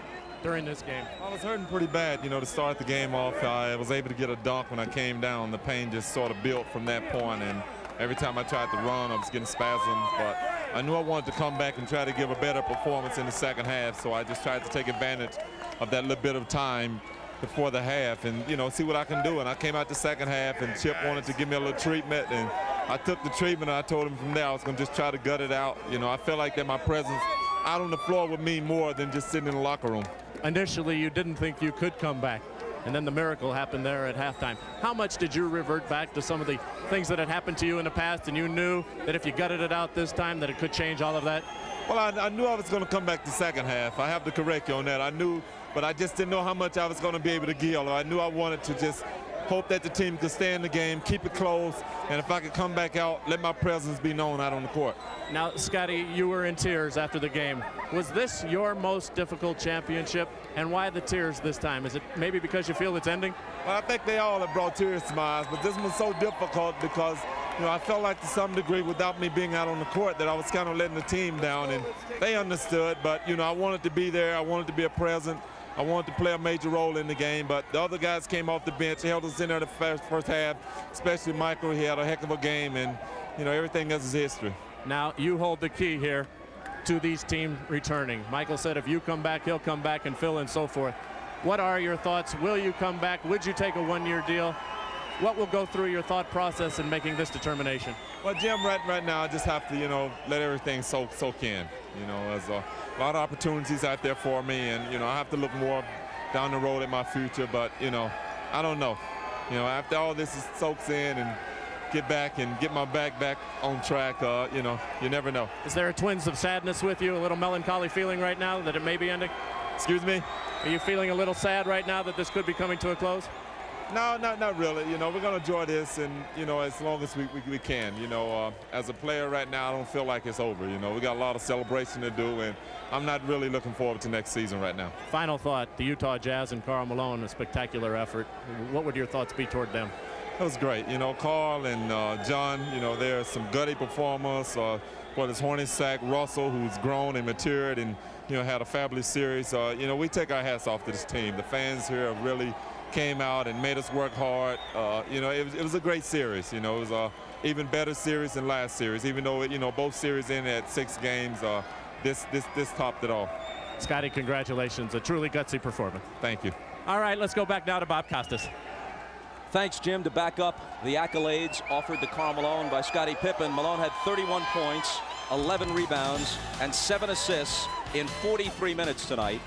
during this game? I was hurting pretty bad, you know, to start the game off. I was able to get a dunk when I came down. The pain just sort of built from that point, and every time I tried to run, I was getting spasms. But I knew I wanted to come back and try to give a better performance in the second half, so I just tried to take advantage of that little bit of time before the half and, you know, see what I can do. And I came out the second half, and Chip wanted to give me a little treatment, and I took the treatment, and I told him from there I was going to just try to gut it out. You know, I felt like that my presence out on the floor would mean more than just sitting in the locker room. Initially, you didn't think you could come back, and then the miracle happened there at halftime. How much did you revert back to some of the things that had happened to you in the past, and you knew that if you gutted it out this time that it could change all of that? Well, I knew I was going to come back the second half. I have to correct you on that. I knew, but I just didn't know how much I was going to be able to give. I knew I wanted to just hope that the team could stay in the game, keep it close, and if I could come back out, let my presence be known out on the court. Now, Scottie, you were in tears after the game. Was this your most difficult championship, and why the tears this time? Is it maybe because you feel it's ending? Well, I think they all have brought tears to my eyes, but this one's so difficult because, you know, I felt like to some degree without me being out on the court that I was kind of letting the team down, and they understood, but, you know, I wanted to be there. I wanted to be a present. I wanted to play a major role in the game, but the other guys came off the bench, held us in there the first half, especially Michael. He had a heck of a game, and, you know, everything else is history. Now, you hold the key here to these teams returning. Michael said if you come back, he'll come back, and Phil and so forth. What are your thoughts? Will you come back? Would you take a one-year deal? What will go through your thought process in making this determination? Well, Jim, right now I just have to, you know, let everything soak in. You know, there's a lot of opportunities out there for me, and, you know, I have to look more down the road at my future, but, you know, I don't know. You know, after all this soaks in and get back and get my back on track, you know, you never know. Is there a twinge of sadness with you, a little melancholy feeling right now that it may be ending? Excuse me? Are you feeling a little sad right now that this could be coming to a close? No, not really. You know, we're going to enjoy this, and, you know, as long as we can. You know, as a player right now, I don't feel like it's over. You know, we got a lot of celebration to do, and I'm not really looking forward to next season right now. Final thought, the Utah Jazz and Karl Malone, a spectacular effort. What would your thoughts be toward them? It was great. You know, Karl and John, you know, they're some gutty performers. Whether it's Hornacek, Russell, who's grown and matured and, you know, had a fabulous series. You know, we take our hats off to this team. The fans here have really came out and made us work hard. You know, it was a great series. You know, it was a even better series than last series, even though, you know, both series ended at 6 games. This topped it all. Scottie, congratulations. A truly gutsy performance. Thank you. All right, let's go back now to Bob Costas. Thanks, Jim. To back up the accolades offered to Karl Malone by Scottie Pippen, Malone had 31 points, 11 rebounds, and 7 assists in 43 minutes tonight.